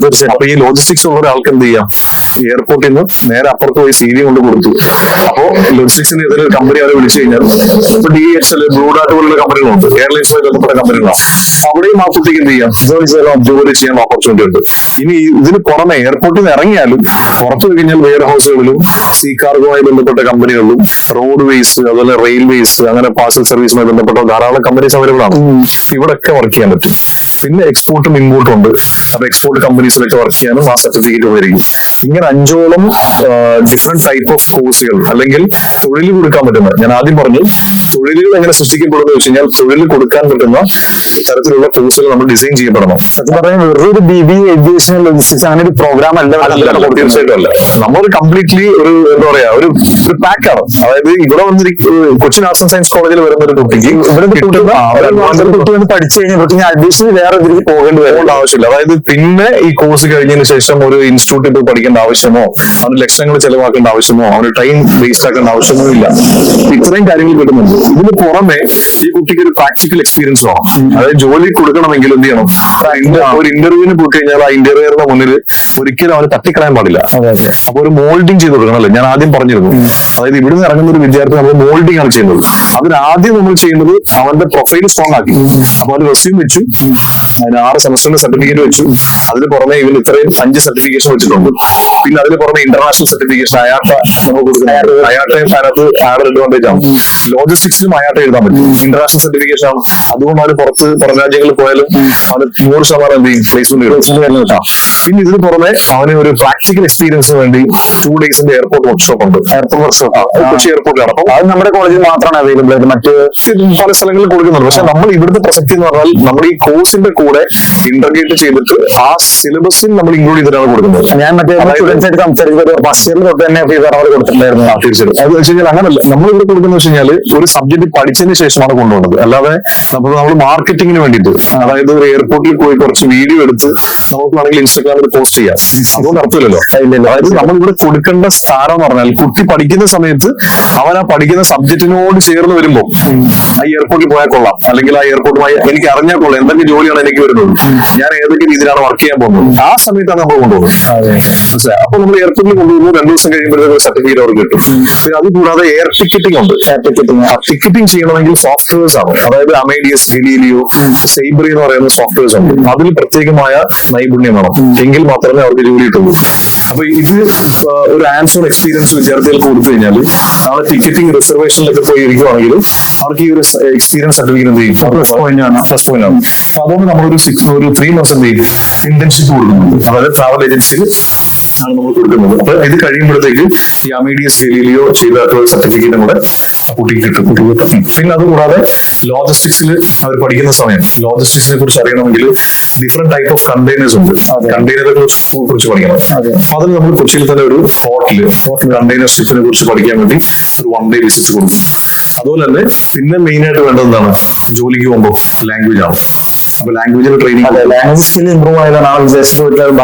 അപ്പൊ ഈ ലോജിസ്റ്റിക്സ് ഉള്ള ഒരാൾക്ക് എന്ത് ചെയ്യാം, എയർപോർട്ടിൽ നിന്ന് നേരെ അപ്പുറത്ത് പോയി CV കൊണ്ട് കൊടുത്തു. അപ്പോ ലോജിസ്റ്റിക്സിന് ഏതൊരു കമ്പനി അവരെ വിളിച്ചു കഴിഞ്ഞാൽ ഇപ്പൊ DHL, ബ്ലൂ ഡാർട്ട് പോലുള്ള കമ്പനികളുണ്ട്, എയർലൈൻസുമായി ബന്ധപ്പെട്ട കമ്പനികളാണ്. അവിടെയും ആ കുട്ടിക്ക് എന്ത് ചെയ്യാം, ജോലി ചെയ്യാൻ ഓപ്പർച്യൂണിറ്റി ഉണ്ട്. ഇനി ഇതിന് പുറമെ എയർപോർട്ടിൽ നിന്ന് ഇറങ്ങിയാലും പുറത്തു പോയി കഴിഞ്ഞാൽ വെയർ ഹൗസുകളിലും സീ കാർഗോയുമായി ബന്ധപ്പെട്ട കമ്പനികളിലും റോഡ് വേസ്, അതുപോലെ റെയിൽവേസ്, അങ്ങനെ പാർസൽ സർവീസുമായി ബന്ധപ്പെട്ട ധാരാളം കമ്പനീസ് അവൈലബിൾ ആണ്. ഇവിടെ ഒക്കെ വർക്ക് ചെയ്യാൻ പറ്റും. പിന്നെ എക്സ്പോർട്ടും ഇമ്പോർട്ടും ഉണ്ട്. അപ്പൊ എക്സ്പോർട്ട് കമ്പനീസിലൊക്കെ വർക്ക് ചെയ്യാനും ആ സർട്ടിഫിക്കറ്റ് ഉപകരിക്കും. ഇങ്ങനെ 5ഓളം ഡിഫറെന്റ് ടൈപ്പ് ഓഫ് കോഴ്സുകൾ അല്ലെങ്കിൽ തൊഴിൽ കൊടുക്കാൻ പറ്റുന്ന, ഞാൻ ആദ്യം പറഞ്ഞു തൊഴിലുകൾ എങ്ങനെ സൃഷ്ടിക്കപ്പെടുന്നത് വെച്ച് കഴിഞ്ഞാൽ തൊഴിൽ കൊടുക്കാൻ പറ്റുന്ന തരത്തിലുള്ള കോഴ്സുകൾ നമ്മൾ ഡിസൈൻ ചെയ്യപ്പെടണം. അത് പറയുന്നത് വെറുതെ BBA ഏവിയേഷൻ ലോജിസ്റ്റിക്സ് അങ്ങനെ ഒരു പ്രോഗ്രാം അല്ല. തീർച്ചയായിട്ടും അല്ല. നമ്മൾ കംപ്ലീറ്റ്ലി ഒരു എന്താ പറയാ ഒരു പാക്കാണ്. അതായത് ഇവിടെ വന്നിരിക്കുന്ന കൊച്ചിൻ ആർട്സ് ആൻഡ് സയൻസ് കോളേജിൽ വരുന്ന ഒരു കുട്ടിക്ക് ഇവിടെ പഠിച്ചു കഴിഞ്ഞാൽ അഡീഷണൽ വേറെ ഇതിലേക്ക് പോകേണ്ട ആവശ്യമില്ല. അതായത് പിന്നെ ഈ കോഴ്സ് കഴിഞ്ഞതിന് ശേഷം ഒരു ഇൻസ്റ്റിറ്റ്യൂട്ടിൽ പോയി പഠിക്കേണ്ട ആവശ്യമോ അവന് ലക്ഷങ്ങൾ ചെലവാക്കേണ്ട ആവശ്യമോ അവന് ടൈം വേസ്റ്റ് ആക്കേണ്ട ആവശ്യമോ ഇല്ല. ഇത്രയും കാര്യങ്ങൾ കിട്ടുന്നുണ്ട്. ഇതിന് പുറമെ ഈ കുട്ടിക്ക് ഒരു പ്രാക്ടിക്കൽ എക്സ്പീരിയൻസ് വേണം. അതായത് ജോലി കൊടുക്കണമെങ്കിൽ എന്ത് ചെയ്യണം, ഒരു ഇന്റർവ്യൂവിന് പോയി കഴിഞ്ഞാൽ ആ ഇന്റർവ്യൂറിന്റെ മുന്നിൽ ഒരിക്കലും അവന് തട്ടിക്കളയാൻ പാടില്ല. അപ്പൊ ഒരു മോൾഡിങ് ചെയ്ത് കൊടുക്കണമല്ലോ, ഞാൻ ആദ്യം പറഞ്ഞിരുന്നു. അതായത് ഇവിടുന്ന് ഇറങ്ങുന്ന ഒരു വിദ്യാർത്ഥി നമ്മൾ മോൾഡിംഗ് ആണ് ചെയ്യുന്നത്. അതിനാദ്യം നമ്മൾ ചെയ്യുന്നത് അവന്റെ പ്രൊഫൈൽ സ്ട്രോങ് ആക്കി. അപ്പൊ അവന് റെസ്യൂം വെച്ചു, അതിന് 6 സെമസ്റ്ററിന്റെ സർട്ടിഫിക്കറ്റ് വെച്ചു. അതിന് പുറമെ ഇവന് ഇത്രയും 5 സർട്ടിഫിക്കേഷൻ വെച്ചിട്ടുണ്ട്. പിന്നെ അതിന് പുറമെ ഇന്റർനാഷണൽ സർട്ടിഫിക്കേഷൻ അയാട്ട നമ്മൾ കൊടുക്കുന്നത്. അയാട്ടയും അതിനകത്ത് ആഡ് അഡ്വാൻറ്റേജ് ആണ്. ലോജിസ്റ്റിക്സിലും അയാട്ട എഴുതാൻ പറ്റും, ഇന്റർനാഷണൽ സർട്ടിഫിക്കേഷൻ ആണ്. അതുകൊണ്ട് അവന് പുറത്ത് പുറം രാജ്യങ്ങളിൽ പോയാലും അവന് 100% എന്ത് ചെയ്യും, പ്ലേസ്മെന്റ് കിട്ടും. പിന്നെ ഇതിന് പുറമെ അവന് ഒരു പ്രാക്ടിക്കൽ എക്സ്പീരിയൻസിന് വേണ്ടി 2 ഡേയ്സിന്റെ എയർപോർട്ട് വർക്ക്ഷോപ്പ് ഉണ്ട്. എയർപോർട്ട് വർക്ക്ഷോപ്പ് കൊച്ചി എയർപോർട്ടിലാണ്. അപ്പം അത് നമ്മുടെ കോളേജിൽ മാത്രമാണ് അവൈലബിൾ ആയിട്ട്, മറ്റ് പല സ്ഥലങ്ങളിൽ കൊടുക്കുന്നുണ്ട്. പക്ഷെ നമ്മൾ ഇവിടുത്തെ പ്രസക്തി എന്ന് പറഞ്ഞാൽ നമ്മൾ ഈ കോഴ്സിന്റെ കൂടെ ഇന്റർഗ്രേറ്റ് ചെയ്തിട്ട് ആ സിലബസിൽ നമ്മൾ ഇൻക്ലൂഡ് ചെയ്തിട്ടാണ് കൊടുക്കുന്നത്. ഞാൻ മറ്റേ സ്റ്റുഡൻസ് ആയിട്ട് സംസാരിച്ചത് ഫസ്റ്റ് ഇയറിൽ തൊട്ട് തന്നെ കൊടുത്തിട്ടുണ്ടായിരുന്നു. തീർച്ചയായിട്ടും അത് വെച്ച് കഴിഞ്ഞാൽ അങ്ങനല്ല, നമ്മൾ ഇവിടെ കൊടുക്കുന്ന വെച്ച് കഴിഞ്ഞാൽ ഒരു സബ്ജക്ട് പഠിച്ചതിന് ശേഷമാണ് കൊണ്ടുപോകുന്നത്. അല്ലാതെ നമ്മൾ മാർക്കറ്റിങ്ങിന് വേണ്ടിയിട്ട്, അതായത് ഒരു എയർപോർട്ടിൽ പോയി കുറച്ച് വീഡിയോ എടുത്ത് നമുക്കാണെങ്കിൽ ഇൻസ്റ്റാഗ്രാമിൽ പോസ്റ്റ് ചെയ്യാം, അതുകൊണ്ട് അർത്ഥമില്ലല്ലോ. അതായത് നമ്മൾ ഇവിടെ കൊടുക്കേണ്ട സ്ഥാനം എന്ന് പറഞ്ഞാൽ കുട്ടി പഠിക്കുന്ന സമയത്ത് അവൻ ആ പഠിക്കുന്ന സബ്ജക്റ്റിനോട് ചേർന്ന് വരുമ്പോൾ ആ എയർപോർട്ടിൽ പോയാൽ കൊള്ളാം, അല്ലെങ്കിൽ ആ എയർപോർട്ടുമായി എനിക്ക് അറിഞ്ഞാൽ കൊള്ളാം എന്തൊക്കെ ജോലിയാണ് എനിക്ക് വരുന്നത്, ഞാൻ ഏതൊക്കെ രീതിയിലാണ് വർക്ക് ചെയ്യാൻ പോകുന്നത്, ആ സമയത്താണ് നമ്മൾ കൊണ്ടുപോകുന്നത്. അപ്പൊ നമ്മൾ എയർപോർട്ടിൽ കൊണ്ടുപോകുമ്പോൾ 2 ദിവസം കഴിയുമ്പോഴത്തേക്ക് ഒരു സർട്ടിഫിക്കറ്റ് അവർക്ക് കിട്ടും. അത് കൂടാതെ എയർ ടിക്കറ്റിംഗ് ഉണ്ട്. ടിക്കറ്റിംഗ് ചെയ്യണമെങ്കിൽ സോഫ്റ്റ്വെയർസ് ആണ്, അതായത് അമേഡിയസ്, ഗലീലിയോ, സൈബറി എന്ന് പറയുന്ന സോഫ്റ്റ്വെയർസ് ഉണ്ട്. അതിൽ പ്രത്യേകമായ നൈപുണ്യം വേണം, എങ്കിൽ മാത്രമേ അവർക്ക് ജോലി കിട്ടുള്ളൂ. അപ്പൊ ഇത് ഒരു ഹാൻഡ്സ് ഓൺ എക്സ്പീരിയൻസ് വിദ്യാർത്ഥികൾക്ക് കൊടുത്തു കഴിഞ്ഞാൽ നാളെ ടിക്കറ്റിംഗ് റിസർവേഷനിലൊക്കെ പോയി ഇരിക്കുവാണെങ്കിൽ അവർക്ക് ഈ ഒരു എക്സ്പീരിയൻസ് സർട്ടിഫിക്കറ്റ് എന്ത് ചെയ്യും? പ്ലസ് പോയിന്റ് ആണ്. അപ്പൊ അതുകൊണ്ട് നമ്മളൊരു 3 months എന്ത് ചെയ്യും? ഇന്റേൺഷിപ്പ് കൊടുക്കുന്നുണ്ട്. അതായത് ട്രാവൽ ഏജൻസിയിൽ ആണ് നമ്മൾ കൊടുക്കുന്നത്. അപ്പൊ ഇത് കഴിയുമ്പോഴത്തേക്ക് ഈ അമീഡിയസ് ഗലീലിയോ ചെയ്ത സർട്ടിഫിക്കറ്റും കൂടെ കുട്ടിക്ക് കിട്ടും. പിന്നെ അതുകൂടാതെ ലോജിസ്റ്റിക്സിൽ അവർ പഠിക്കുന്ന സമയം ലോജിസ്റ്റിക്സിനെ കുറിച്ച് അറിയണമെങ്കിൽ ഡിഫറെന്റ് ടൈപ്പ് ഓഫ് കണ്ടെയ്നേഴ്സ് ഉണ്ട്. കണ്ടെയ്നറെ കുറിച്ച് പഠിക്കണം. അപ്പൊ അതിന് നമ്മൾ കൊച്ചിയിൽ തന്നെ ഒരു ഹോട്ടൽ കണ്ടെയ്നർ ഷിപ്പിനെ കുറിച്ച് പഠിക്കാൻ വേണ്ടി ഒരു 1 day വിസിറ്റ് കൊടുക്കും. അതുപോലെ തന്നെ പിന്നെ മെയിൻ ആയിട്ട് വേണ്ടത് എന്താണ്? ജോലിക്ക് പോകുമ്പോൾ ലാംഗ്വേജ് ആണ്. അപ്പൊ ലാംഗ്വേജിന് ട്രെയിനിങ്, ലാംഗ്വേജ് സ്കിൽ ഇമ്പ്രൂവ് ആയതാണ്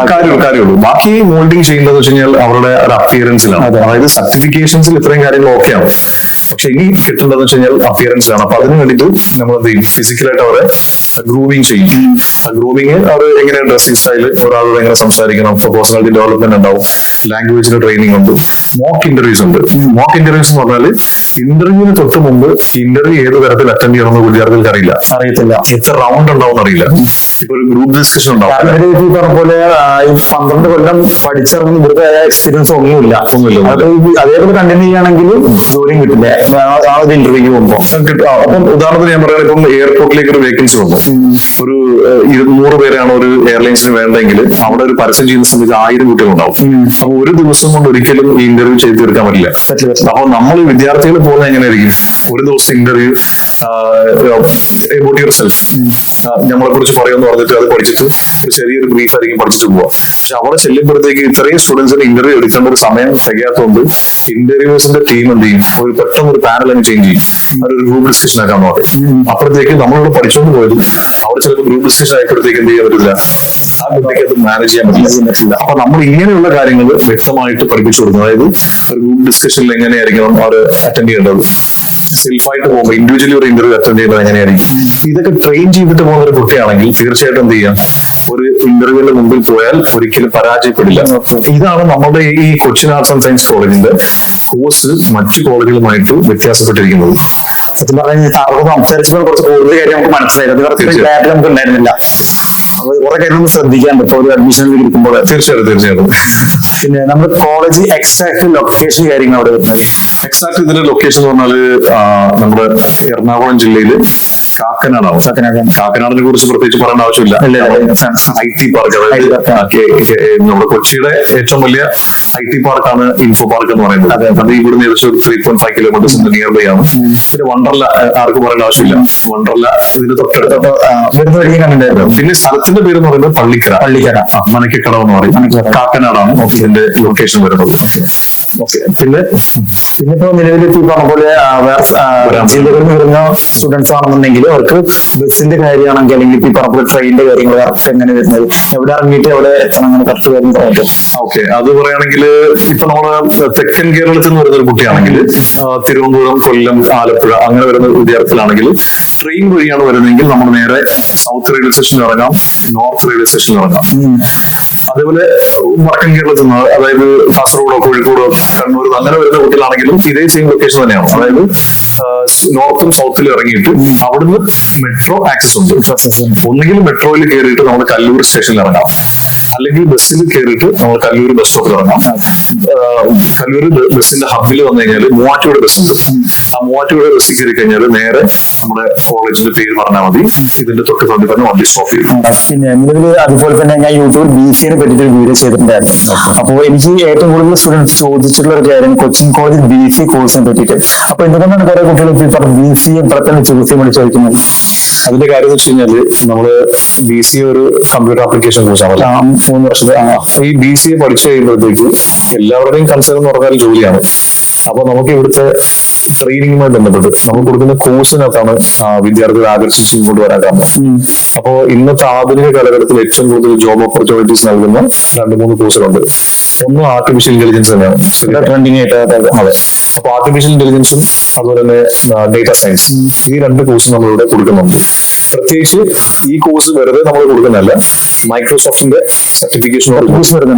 ആ കാര്യമുള്ളൂ. ബാക്കി മോൾഡിങ് ചെയ്യുന്നത് വെച്ച് കഴിഞ്ഞാൽ അവരുടെ ഒരു അപ്പിയറൻസിലാണ്. അതായത് സർട്ടിഫിക്കേഷൻസിൽ ഇത്രയും കാര്യങ്ങൾ ഓക്കെയാണ്, പക്ഷെ ഇനി കിട്ടേണ്ടതെന്ന് വെച്ച് കഴിഞ്ഞാൽ അപ്പിയറൻസിലാണ്. അപ്പൊ അതിന് വേണ്ടിയിട്ട് നമ്മൾ എന്ത് ചെയ്യും? ഫിസിക്കലായിട്ട് അവരെ ഗ്രൂമിങ് ചെയ്യും. ആ ഗ്രൂമിങ് അവർ എങ്ങനെ ഡ്രസ്സിംഗ് സ്റ്റൈല്, ഒരാളോട് എങ്ങനെ സംസാരിക്കണം, പേഴ്സണാലിറ്റി ഡെവലപ്മെന്റ് ഉണ്ടാവും, ലാംഗ്വേജിന് ട്രെയിനിങ് ഉണ്ട്, മോക്ക് ഇന്റർവ്യൂസ് ഉണ്ട്. മോക്ക് ഇന്റർവ്യൂസ് എന്ന് പറഞ്ഞാൽ ഇന്റർവ്യൂവിന് തൊട്ട് മുമ്പ് ഇന്റർവ്യൂ ഏത് തരത്തിൽ അറ്റൻഡ് ചെയ്യണമെന്ന് വിദ്യാർത്ഥികൾക്ക് അറിയത്തില്ല, എത്ര റൗണ്ട് ഉണ്ടാവും അറിയില്ല. ഇപ്പൊ ഒരു ഗ്രൂപ്പ് ഡിസ്കഷൻ ഉണ്ടാവും. പോലെ 12 കൊല്ലം പഠിച്ചിറങ്ങുന്ന ഇവിടുത്തെ എക്സ്പീരിയൻസ് ഒന്നുമില്ല. അതേപോലെ കണ്ടിന്യൂ ചെയ്യുകയാണെങ്കിൽ ജോലിയും കിട്ടില്ല ആ ഒരു ഇന്റർവ്യൂ പോകുമ്പോൾ. അപ്പം ഉദാഹരണത്തിന് ഞാൻ പറയുന്നത്, ഇപ്പം എയർപോർട്ടിലേക്ക് ഒരു വേക്കൻസി വന്നു, ഒരു 200 പേരാണ് ഒരു എയർലൈൻസിന് വേണ്ടെങ്കിൽ അവിടെ ഒരു പരസ്യം ചെയ്യുന്ന സമയത്ത് 1000 കുട്ടികളുണ്ടാവും. അപ്പൊ ഒരു ദിവസം കൊണ്ട് ഒരിക്കലും ഈ ഇന്റർവ്യൂ ചെയ്ത് തീർക്കാൻ പറ്റില്ല. അപ്പൊ നമ്മൾ വിദ്യാർത്ഥികൾ പോകുന്നത് എങ്ങനെയായിരിക്കും? ഒരു ദിവസം ഇന്റർവ്യൂ അബൌട്ട് യുവർ സെൽഫ്, നമ്മളെ കുറിച്ച് പറയുമെന്ന് പറഞ്ഞിട്ട് അത് പഠിച്ചിട്ട് ഒരു ചെറിയൊരു ബ്രീഫ് ആയിരിക്കും പഠിച്ചിട്ട് പോവാം. പക്ഷെ അവിടെ ചെല്ലുമ്പോഴത്തേക്ക് ഇത്രയും സ്റ്റുഡൻസിന് ഇന്റർവ്യൂ എടുക്കേണ്ട ഒരു സമയം തികയാത്തതുകൊണ്ട് ഇന്റർവ്യൂസിന്റെ ടീം എന്ത് ചെയ്യും? ഒരു പെട്ടെന്ന് ഒരു പാനൽ അങ്ങ് ചേഞ്ച് ചെയ്യും, അതൊരു ഗ്രൂപ്പ് ഡിസ്കഷൻ ആക്കാൻ പറയും. അപ്പോഴത്തേക്ക് നമ്മളിവിടെ പഠിച്ചുകൊണ്ട് പോയത് അവിടെ ചിലപ്പോൾ ഗ്രൂപ്പ് ഡിസ്കഷൻ ആയപ്പോഴത്തേക്ക് എന്ത് ചെയ്യാൻ പറ്റില്ല, ആ കുട്ടിക്ക് അത് മാനേജ് ചെയ്യാൻ പറ്റില്ല. അപ്പൊ നമ്മൾ ഇങ്ങനെയുള്ള കാര്യങ്ങൾ വ്യക്തമായിട്ട് പഠിപ്പിച്ചു കൊടുക്കും. അതായത് ഒരു ഗ്രൂപ്പ് ഡിസ്കഷനിൽ എങ്ങനെയായിരിക്കണം അവർ അറ്റൻഡ് ചെയ്യേണ്ടത്, സെൽഫായിട്ട് പോകുമ്പോൾ ഇൻഡിവിജ്വലി ഒരു ഇന്റർവ്യൂ അറ്റൻഡ് ചെയ്യുന്നത് എങ്ങനെയായിരിക്കും, ഇതൊക്കെ ട്രെയിൻ ചെയ്തിട്ട് പോകുന്ന ഒരു കുട്ടിയാണെങ്കിൽ തീർച്ചയായിട്ടും എന്ത് ചെയ്യാം? ഒരു ഇന്റർവ്യൂവിന്റെ മുമ്പിൽ പോയാൽ ഒരിക്കലും പരാജയപ്പെടില്ല. ഇതാണ് നമ്മുടെ ഈ കൊച്ചിൻ ആർട്സ് ആൻഡ് സയൻസ് കോളേജിന്റെ കോഴ്സ് മറ്റു കോളേജുകളുമായിട്ട് വ്യത്യാസപ്പെട്ടിരിക്കുന്നത്. സത്യം പറഞ്ഞാൽ സംസാരിച്ചപ്പോൾ കുറച്ച് കൂടുതൽ കാര്യം നമുക്ക് മനസ്സിലായിരുന്നു, നമുക്ക് ഉണ്ടായിരുന്നില്ല. അപ്പൊ കുറെ കാര്യം നമ്മൾ ശ്രദ്ധിക്കാണ്ട് ഇപ്പൊ ഒരു അഡ്മിഷൻ ഇരിക്കുമ്പോൾ. തീർച്ചയായിട്ടും. പിന്നെ നമ്മുടെ കോളേജ് എക്സാക്ട് ലൊക്കേഷൻ കാര്യങ്ങൾ അവിടെ വരുന്നത്. എക്സാക്ട് ഇതിന്റെ ലൊക്കേഷൻ എന്ന് പറഞ്ഞാല് നമ്മുടെ എറണാകുളം ജില്ലയില് കാക്കനാടാവും. കാക്കനാടിനെ കുറിച്ച് പ്രത്യേകിച്ച് പറയേണ്ട ആവശ്യമില്ല. IT പാർക്ക്, അതായത് നമ്മുടെ കൊച്ചിയുടെ ഏറ്റവും വലിയ IT പാർക്കാണ് ഇൻഫോ പാർക്ക് എന്ന് പറയുന്നത്. അത് ഇവിടുന്ന് ഏകദേശം 3.5 kilometers നിയർ ബൈ ആണ്. പിന്നെ വണ്ടർല ആർക്കും പറയേണ്ട ആവശ്യമില്ല, വണ്ടർല ഇതിന്റെ തൊട്ടടുത്ത്. പിന്നെ സ്ഥലത്തിന്റെ പേര് എന്ന് പറയുന്നത് പള്ളിക്കര മനക്കക്കടവ് എന്ന് പറയും. കാക്കനാടാണ് ഇതിന്റെ ലൊക്കേഷൻ വരുന്നത്. പിന്നെ ഇപ്പോ നിലവിൽ പറഞ്ഞ പോലെ ജില്ലകളിൽ വരുന്ന സ്റ്റുഡൻസ് ആണെന്നുണ്ടെങ്കിൽ അവർക്ക് ബസിന്റെ കാര്യമാണെങ്കിൽ അല്ലെങ്കിൽ ഈ പറഞ്ഞ ട്രെയിനിന്റെ കാര്യങ്ങൾ കറക്റ്റ് എങ്ങനെ വരുന്നത്, എവിടെ ഇറങ്ങിയിട്ട് എവിടെ എത്തണം, അങ്ങനെ കറക്റ്റ് കാര്യം പറയാം. ഓക്കെ, അത് പറയുകയാണെങ്കിൽ ഇപ്പൊ നമ്മള് തെക്കൻ കേരളത്തിൽ നിന്ന് വരുന്ന ഒരു കുട്ടിയാണെങ്കിൽ തിരുവനന്തപുരം, കൊല്ലം, ആലപ്പുഴ അങ്ങനെ വരുന്ന വിദ്യാർത്ഥികളാണെങ്കിൽ ട്രെയിൻ വഴിയാണ് വരുന്നതെങ്കിൽ നമ്മൾ നേരെ സൗത്ത് റെയിൽവേ സ്റ്റേഷനിൽ ഇറങ്ങാം, നോർത്ത് റെയിൽവേ സ്റ്റേഷനിൽ ഇറങ്ങാം. അതേപോലെ വടക്കൻ കേരളത്തിൽ നിന്ന്, അതായത് കാസർഗോഡോ കോഴിക്കോടോ കണ്ണൂർ അങ്ങനെ വരുന്ന കുട്ടികളാണെങ്കിലും ഇതേ സെയിം ലൊക്കേഷൻ തന്നെയാണ്. അതായത് നോർത്തും സൗത്തിലും ഇറങ്ങിയിട്ട് അവിടുന്ന് മെട്രോ ആക്സസ് ഉണ്ട്. ഒന്നുകിൽ മെട്രോയിൽ കയറിയിട്ട് നമ്മൾ കല്ലൂർ സ്റ്റേഷനിൽ ഇറങ്ങാം, അല്ലെങ്കിൽ ബസ്സിൽ കയറിയിട്ട് നമ്മൾ കല്ലൂർ ബസ് സ്റ്റോപ്പിൽ ഇറങ്ങാം. കല്ലൂർ ബസ്സിന്റെ ഹബിൽ വന്നു കഴിഞ്ഞാൽ മൂവാറ്റുപുഴ ബസ് ഉണ്ട്. ആ മൂവാറ്റുപുഴ ബസ്സിൽ കയറി കഴിഞ്ഞാൽ നേരെ നമ്മുടെ കോളേജിന്റെ പേര് പറഞ്ഞാൽ മതി. ഇതിന്റെ തൊട്ട് ഫ്രണ്ടിൽ തന്നെ വണ്ടി സ്റ്റോപ്പ് ചെയ്യും. പിന്നെ നിലവിൽ അതുപോലെ തന്നെ ഞാൻ യൂട്യൂബിൽ BCA പറ്റിയിട്ട് ഒരു വീഡിയോ ചെയ്തിട്ടുണ്ടായിരുന്നു. അപ്പോൾ എനിക്ക് ഏറ്റവും കൂടുതൽ സ്റ്റുഡൻസ് ചോദിച്ചിട്ടുള്ള ഒരു കാര്യം കൊച്ചിൻ കോളേജിൽ BCA കോഴ്സിനെ പറ്റിയിട്ട്. അപ്പൊ എന്തുകൊണ്ടാണ് കുറെ കുട്ടികൾ BCA പെട്ടെന്ന് ചൂസ് ചെയ്യാൻ വേണ്ടി ചോദിക്കുന്നത്? അതിന്റെ കാര്യം എന്ന് വെച്ച് കഴിഞ്ഞാല് നമ്മള് BCA ഒരു കമ്പ്യൂട്ടർ ആപ്ലിക്കേഷൻ കോഴ്സാണല്ലോ, 3 വർഷത്തെ. ഈ BCA പഠിച്ചു കഴിയുമ്പോഴത്തേക്ക് എല്ലാവരുടെയും കൺസേൺ എന്ന് പറഞ്ഞാൽ ജോലിയാണ്. അപ്പൊ നമുക്ക് ഇവിടുത്തെ ട്രെയിനിങ്ങുമായി ബന്ധപ്പെട്ട് നമ്മൾ കൊടുക്കുന്ന കോഴ്സിനകത്താണ് വിദ്യാർത്ഥികൾ ആകർഷിച്ച് ഇങ്ങോട്ട് വരാൻ കാരണം. അപ്പോ ഇന്നത്തെ ആധുനിക കാലഘട്ടത്തിൽ ഏറ്റവും കൂടുതൽ ജോബ് ഓപ്പർച്യൂണിറ്റീസ് നൽകുന്ന 2-3 കോഴ്സുകളുണ്ട്. ഒന്ന് ആർട്ടിഫിഷ്യൽ ഇന്റലിജൻസ് തന്നെയാണ് ട്രെൻഡിങ് ആയിട്ട്. അതെ, അപ്പൊ ആർട്ടിഫിഷ്യൽ ഇന്റലിജൻസും അതുപോലെ തന്നെ ഡേറ്റ സയൻസ്, ഈ 2 കോഴ്സും നമ്മളിവിടെ കൊടുക്കുന്നുണ്ട്. പ്രത്യേകിച്ച് ഈ കോഴ്സ് വെറുതെ നമ്മൾ കൊടുക്കുന്നതല്ല, മൈക്രോസോഫ്റ്റിന്റെ സർട്ടിഫിക്കേഷൻ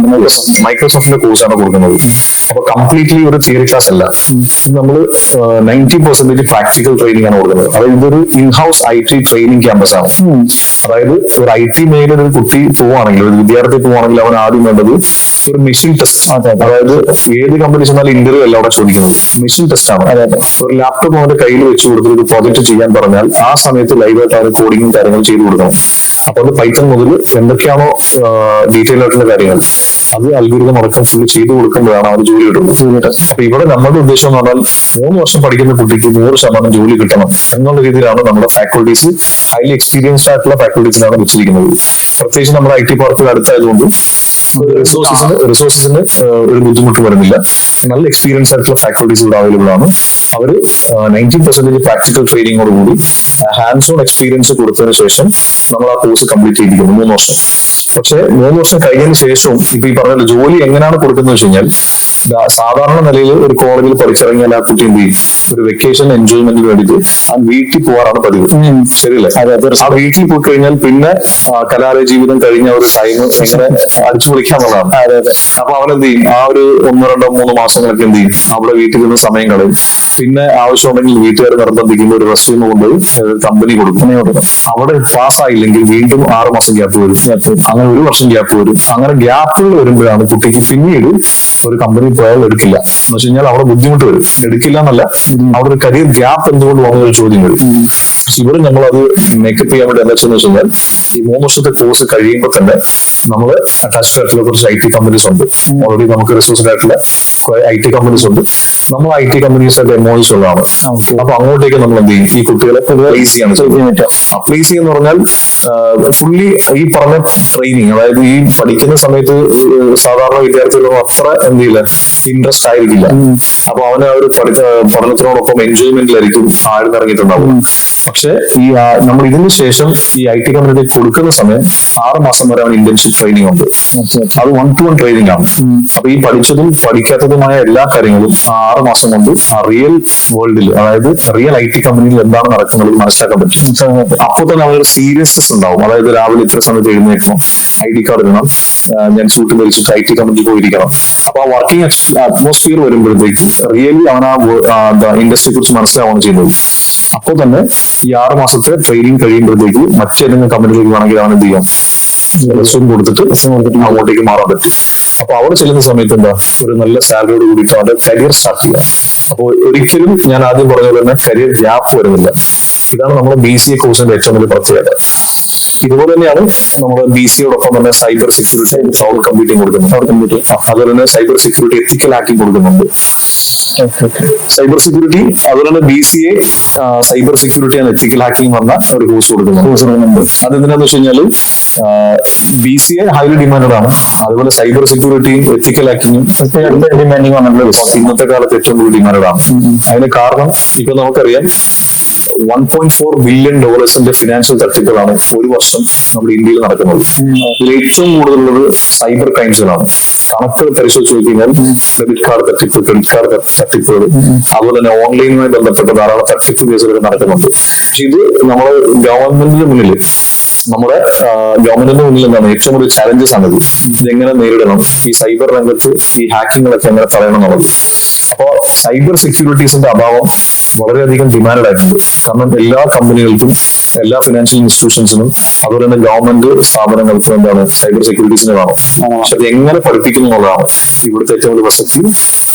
മൈക്രോസോഫ്റ്റിന്റെ കോഴ്സാണ് കൊടുക്കുന്നത്. അപ്പൊ കംപ്ലീറ്റ്ലി ഒരു തിയറി ക്ലാസ് അല്ല, നമ്മൾ 90% പ്രാക്ടിക്കൽ ട്രെയിനിങ് ആണ് കൊടുക്കുന്നത്. അതായത് ഇതൊരു ഇൻഹൗസ് IT ട്രെയിനിങ് ക്യാമ്പസ് ആണ്. അതായത് ഒരു IT മേഖലയിൽ ഒരു കുട്ടി പോവുകയാണെങ്കിൽ, ഒരു വിദ്യാർത്ഥി പോവുകയാണെങ്കിൽ അവൻ ആദ്യം വേണ്ടത് ഒരു മെഷീൻ ടെസ്റ്റ്. അതായത് ഏത് കമ്പനി ചെന്നാലും ഇന്റർവ്യൂ അല്ല അവിടെ ചോദിക്കുന്നത്, മെഷീൻ ടെസ്റ്റ് ആണ്. ഒരു ലാപ്ടോപ്പ് അവന്റെ കയ്യിൽ വെച്ച് കൊടുത്തിട്ട് ഒരു പ്രോജക്ട് ചെയ്യാൻ പറഞ്ഞാൽ ആ സമയത്ത് ലൈവായിട്ട് അവന് കോഡിങ്ങും കാര്യങ്ങളും ചെയ്തു കൊടുക്കണം. അപ്പൊ അത് പൈത്തൺ മുതൽ എന്തൊക്കെയാണോ ഡീറ്റെയിൽ ആയിട്ടുള്ള കാര്യങ്ങൾ അത് അൽഗോരിതം അടക്കം ഫുള്ള് ചെയ്തു കൊടുക്കുമ്പോഴാണ് അവർ ജോലി കിട്ടുന്നത്. അപ്പൊ ഇവിടെ നമ്മുടെ ഉദ്ദേശം എന്ന് പറഞ്ഞാൽ 3 വർഷം പഠിക്കുന്ന കുട്ടിക്ക് 100% ജോലി കിട്ടണം എന്നുള്ള രീതിയിലാണ് നമ്മുടെ ഫാക്കൽറ്റീസ് ഹൈലി എക്സ്പീരിയൻസ്ഡ് ആയിട്ടുള്ള ഫാക്കൽറ്റീസിനാണ് വെച്ചിരിക്കുന്നത്. പ്രത്യേകിച്ച് നമ്മുടെ IT പാർക്കിൽ അടുത്തായതുകൊണ്ട് റിസോഴ്സസിന് ഒരു ബുദ്ധിമുട്ട് വരുന്നില്ല. നല്ല എക്സ്പീരിയൻസ് ആയിട്ടുള്ള ഫാക്കൽറ്റീസ് ഇവിടെ അവൈലബിൾ ആണ്. അവർ 90% പ്രാക്ടിക്കൽ ട്രെയിനിങ്ങോട് കൂടി ഹാൻഡ്സ് ഓൺ എക്സ്പീരിയൻസ് കൊടുത്തതിന് ശേഷം നമ്മൾ ആ കോഴ്സ് കംപ്ലീറ്റ് ചെയ്തിരിക്കുന്നു 3 വർഷം. പക്ഷെ 3 വർഷം കഴിഞ്ഞതിന് ശേഷവും ഇപ്പൊ ഈ പറഞ്ഞ ജോലി എങ്ങനെയാണ് കൊടുക്കുന്നത് വെച്ച് കഴിഞ്ഞാൽ, സാധാരണ നിലയിൽ ഒരു കോളേജിൽ പഠിച്ചിറങ്ങിയാൽ ആ കുട്ടി എന്ത് ചെയ്യും, ഒരു വെക്കേഷൻ എൻജോയ്മെന്റിന് വേണ്ടിയിട്ട് ആ വീട്ടിൽ പോകാറാണ് പതിവ്. ശരിയല്ലേ? ആ വീട്ടിൽ പോയി കഴിഞ്ഞാൽ പിന്നെ കലാലയ ജീവിതം കഴിഞ്ഞ ഒരു ടൈം എങ്ങനെ അടിച്ചു പൊളിക്കാന്നുള്ളതാണ്. അപ്പൊ അവൻ എന്ത് ചെയ്യും, ആ ഒരു 1-2-3 മാസങ്ങളൊക്കെ എന്ത് ചെയ്യും, അവിടെ വീട്ടിൽ നിന്ന് സമയം കളയും. പിന്നെ ആവശ്യമുണ്ടെങ്കിൽ വീട്ടുകാർ നിർബന്ധിക്കുമ്പോൾ ഒരു റെസ്യൂം കൊണ്ടുപോയി കമ്പനി കൊടുക്കും. അവിടെ പാസ്സായില്ലെങ്കിൽ വീണ്ടും 6 മാസം ഗ്യാപ്പ് വരും, അങ്ങനെ 1 വർഷം ഗ്യാപ്പ് വരും. അങ്ങനെ ഗ്യാപ്പുകൾ വരുമ്പോഴാണ് കുട്ടിക്ക് പിന്നീട് ഒരു കമ്പനി പോയാൽ എടുക്കില്ല എന്ന് വെച്ച് കഴിഞ്ഞാൽ അവിടെ ബുദ്ധിമുട്ട് വരും. എടുക്കില്ല എന്നല്ല, അവിടെ ഒരു കരിയർ ഗ്യാപ്പ് എന്തുകൊണ്ട് വന്നൊരു ചോദ്യം വരും. ഇവിടെ നമ്മൾ അത് മേക്കപ്പ് ചെയ്യാൻ വേണ്ടി എന്താ വെച്ച് കഴിഞ്ഞാൽ, ഈ 3 വർഷത്തെ കോഴ്സ് കഴിയുമ്പോൾ തന്നെ നമ്മൾ അറ്റാച്ച്ഡ് ആയിട്ടുള്ള കുറച്ച് IT കമ്പനീസ് ഉണ്ട്. ഓൾറെഡി നമുക്ക് റിസോഴ്സ്ഡ് ആയിട്ടുള്ള IT കമ്പനീസ് ഉണ്ട്. നമ്മൾ IT കമ്പനീസ് ആയിട്ട് MOUs ഉള്ളതാണ്. അപ്പൊ അങ്ങോട്ടേക്ക് നമ്മൾ എന്ത് ചെയ്യും, ഈ കുട്ടികളെ പ്ലേസ് ചെയ്യാൻ പ്ലേസ് ചെയ്യുന്ന പറഞ്ഞാൽ ഫുള്ളി ഈ പറഞ്ഞ ട്രെയിനിങ്, അതായത് ഈ പഠിക്കുന്ന സമയത്ത് സാധാരണ വിദ്യാർത്ഥികളൊന്നും അത്ര എന്ത് ചെയ്യില്ല, ഇൻട്രസ്റ്റ് ആയിരിക്കില്ല. അപ്പൊ അവന് ആ ഒരു പഠനത്തിനോടൊപ്പം എൻജോയ്മെന്റിലായിരിക്കും ആഴ്ന്നിറങ്ങിയിട്ടുണ്ടാവും. പക്ഷെ ഈ നമ്മൾ ഇതിന് ശേഷം ഈ IT കമ്പനിയിലേക്ക് കൊടുക്കുന്ന സമയം 6 മാസം വരെ അവൻ ഇന്റേൺഷിപ്പ് ട്രെയിനിങ് ഉണ്ട്. അത് 1-to-1 ട്രെയിനിങ് ആണ്. അപ്പൊ ഈ പഠിച്ചതും പഠിക്കാത്തതുമായ എല്ലാ കാര്യങ്ങളും 6 മാസം കൊണ്ട് ആ റിയൽ വേൾഡിൽ, അതായത് റിയൽ IT കമ്പനിയിൽ എന്താണ് നടക്കുന്നത് മനസ്സിലാക്കാൻ പറ്റും. അപ്പോൾ തന്നെ അവനൊരു സീരിയസ്നെസ് ഉണ്ടാവും. അതായത് രാവിലെ ഇത്ര സമയത്ത് എഴുന്നേൽക്കണം, ID കാർഡ് ഇടണം, ഞാൻ സൂട്ട് ധരിച്ചിട്ട് IT കമ്പനിയിൽ പോയിരിക്കണം. അപ്പൊ ആ വർക്കിംഗ് അറ്റ്മോസ്ഫിയർ വരുമ്പോഴത്തേക്കും റിയലി അവൻ ആ ഇൻഡസ്ട്രിയെ കുറിച്ച് മനസ്സിലാവുകയാണ് ചെയ്യുന്നത്. അപ്പോൾ തന്നെ ഈ 6 മാസത്തെ ട്രെയിനിങ് കഴിയുമ്പോഴത്തേക്ക് മറ്റേതെങ്കിലും കമ്പനിയിലേക്ക് വേണമെങ്കിൽ അവൻ എന്ത് ചെയ്യാം, റെസ്യൂം കൊടുത്തിട്ട് അങ്ങോട്ടേക്ക് മാറാൻ പറ്റും. അപ്പൊ അവിടെ ചെല്ലുന്ന സമയത്ത് എന്താ, ഒരു നല്ല സാലറിയോട് കൂടിയിട്ട് അവന്റെ കരിയർ സ്റ്റാർട്ട് ചെയ്യാം. അപ്പോൾ ഒരിക്കലും ഞാൻ ആദ്യം പറഞ്ഞ പോലെ തന്നെ കരിയർ ഗ്യാപ്പ് വരുന്നില്ല. ഇതാണ് നമ്മുടെ BCA കോഴ്സിന്റെ ഏറ്റവും വലിയ പ്രത്യേകത. ഇതുപോലെ തന്നെയാണ് നമ്മുടെ BCAയോടൊപ്പം തന്നെ സൈബർ സെക്യൂരിറ്റി, ക്ലൗഡ് കമ്പ്യൂട്ടിംഗ് കൊടുക്കുന്നുണ്ട്. അതുപോലെ തന്നെ സൈബർ സെക്യൂരിറ്റി എത്തിക്കൽ ഹാക്കിംഗ് കൊടുക്കുന്നുണ്ട്. സൈബർ സെക്യൂരിറ്റി അതുപോലെ തന്നെ BCA cyber security and ethical hacking പറഞ്ഞ ഒരു കോഴ്സ് കൊടുക്കുന്നുണ്ട്. അതെന്തിനാന്ന് വെച്ച് കഴിഞ്ഞാൽ BCA ഹൈലി ഡിമാൻഡഡ് ആണ്. അതുപോലെ സൈബർ സെക്യൂരിറ്റിയും എത്തിക്കൽ ഹാക്കിങ്ങും ഡിമാൻഡിങ് ആണല്ലോ ഇന്നത്തെ കാലത്ത് ഏറ്റവും കൂടുതൽ ഡിമാൻഡഡ് ആണ്. അതിന് കാരണം ഇപ്പൊ നമുക്കറിയാം $1.4 ബില്യൺ ഫിനാൻഷ്യൽ തട്ടിപ്പുകളാണ് ഒരു വർഷം നമ്മുടെ ഇന്ത്യയിൽ നടക്കുന്നത്. ഇതിൽ ഏറ്റവും കൂടുതലുള്ളത് സൈബർ ക്രൈംസുകളാണ്. കണക്കുകൾ പരിശോധിച്ച് നോക്കിക്കഴിഞ്ഞാൽ ക്രെഡിറ്റ് കാർഡ് തട്ടിപ്പ്, ക്രെഡിറ്റ് കാർഡ് തട്ടിപ്പുകൾ, അതുപോലെ തന്നെ ഓൺലൈനുമായി ബന്ധപ്പെട്ട ധാരാളം തട്ടിപ്പ് കേസുകൾ നടക്കുന്നുണ്ട്. പക്ഷെ ഇത് നമ്മുടെ ഗവൺമെന്റിന് മുന്നിൽ എന്താണ് ഏറ്റവും കൂടുതൽ ചാലഞ്ചസ് ആണിത്. ഇതെങ്ങനെ നേരിടണം, ഈ സൈബർ രംഗത്ത് ഈ ഹാക്കിങ്ങുകളൊക്കെ എങ്ങനെ പറയണം എന്നുള്ളത്. അപ്പോ സൈബർ സെക്യൂരിറ്റീസിന്റെ അഭാവം വളരെയധികം ഡിമാൻഡ് ആയിട്ടുണ്ട്. കാരണം എല്ലാ കമ്പനികൾക്കും എല്ലാ ഫിനാൻഷ്യൽ ഇൻസ്റ്റിറ്റ്യൂഷൻസിനും അതുപോലെ തന്നെ ഗവൺമെന്റ് സ്ഥാപനങ്ങൾക്കും എന്താണ് സൈബർ സെക്യൂരിറ്റീസിനെ വേണം. പക്ഷെ അത് എങ്ങനെ പഠിപ്പിക്കുന്നു എന്നുള്ളതാണ് ഇവിടുത്തെ ഏറ്റവും വലിയ പ്രസക്തി.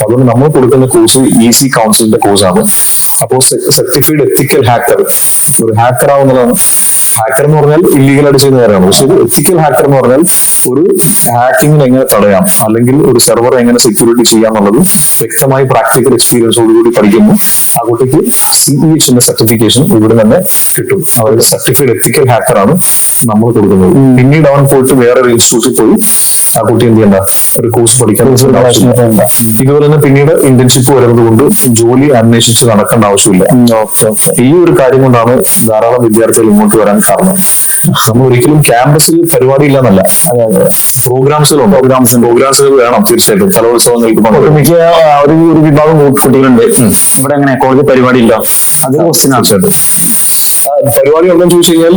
അതുകൊണ്ട് നമ്മൾ കൊടുക്കുന്ന കോഴ്സ് ഈസി കൗൺസിലിന്റെ കോഴ്സാണ്. അപ്പോൾ സർട്ടിഫൈഡ് എത്തിക്കൽ ഹാക്കർ, ഒരു ഹാക്കർ ആവുന്നതാണ്. ഹാക്കർ എന്ന് പറഞ്ഞാൽ ഇല്ലീഗലായിട്ട് ചെയ്യുന്ന കാര്യമാണ്. പക്ഷെ ഇത് എത്തിക്കൽ ഹാക്കർ എന്ന് പറഞ്ഞാൽ ഒരു ഹാക്കിങ്ങിനെ എങ്ങനെ തടയാം, അല്ലെങ്കിൽ ഒരു സെർവർ എങ്ങനെ സെക്യൂരിറ്റി ചെയ്യാം എന്നുള്ളത് വ്യക്തമായി പ്രാക്ടിക്കൽ എക്സ്പീരിയൻസോടുകൂടി പഠിക്കുന്നു. ആ കുട്ടിക്ക് CEH എന്ന സർട്ടിഫിക്കേഷൻ ഇവിടെ തന്നെ കിട്ടും. അതായത് സർട്ടിഫൈഡ് എത്തിക്കൽ ഹാക്കർ ആണ് നമ്മൾ കൊടുക്കുന്നത്. പിന്നീട് അവൻ പോയിട്ട് വേറെ ഒരു ഇൻസ്റ്റിറ്റ്യൂട്ടിൽ പോയി ആ കുട്ടി എന്ത് ചെയ്യണ്ട, ഒരു കോഴ്സ് പഠിക്കാൻ ആവശ്യമില്ല. ഇതുപോലെ തന്നെ പിന്നീട് ഇന്റേൺഷിപ്പ് വരുന്നത് കൊണ്ട് ജോലി അന്വേഷിച്ച് നടക്കേണ്ട ആവശ്യമില്ല. ഈ ഒരു കാര്യം കൊണ്ടാണ് ധാരാളം വിദ്യാർത്ഥികൾ ഇങ്ങോട്ട് വരാൻ കാരണം. നമ്മൾ ഒരിക്കലും ക്യാമ്പസിൽ പരിപാടി ഇല്ലെന്നല്ല, പ്രോഗ്രാംസുകളുണ്ട്. പ്രോഗ്രാംസുകൾ വേണം തീർച്ചയായിട്ടും. കലോത്സവങ്ങൾക്ക് മിക്ക ഒരു വിഭാഗം കുട്ടികളുണ്ട് ഇവിടെ എങ്ങനെ കോളേജ് പരിപാടി ഇല്ല, അത് ക്വസ്റ്റ്യൻ ആണ്. പരിപാടി ഉണ്ടെന്ന് ചോദിച്ചു കഴിഞ്ഞാൽ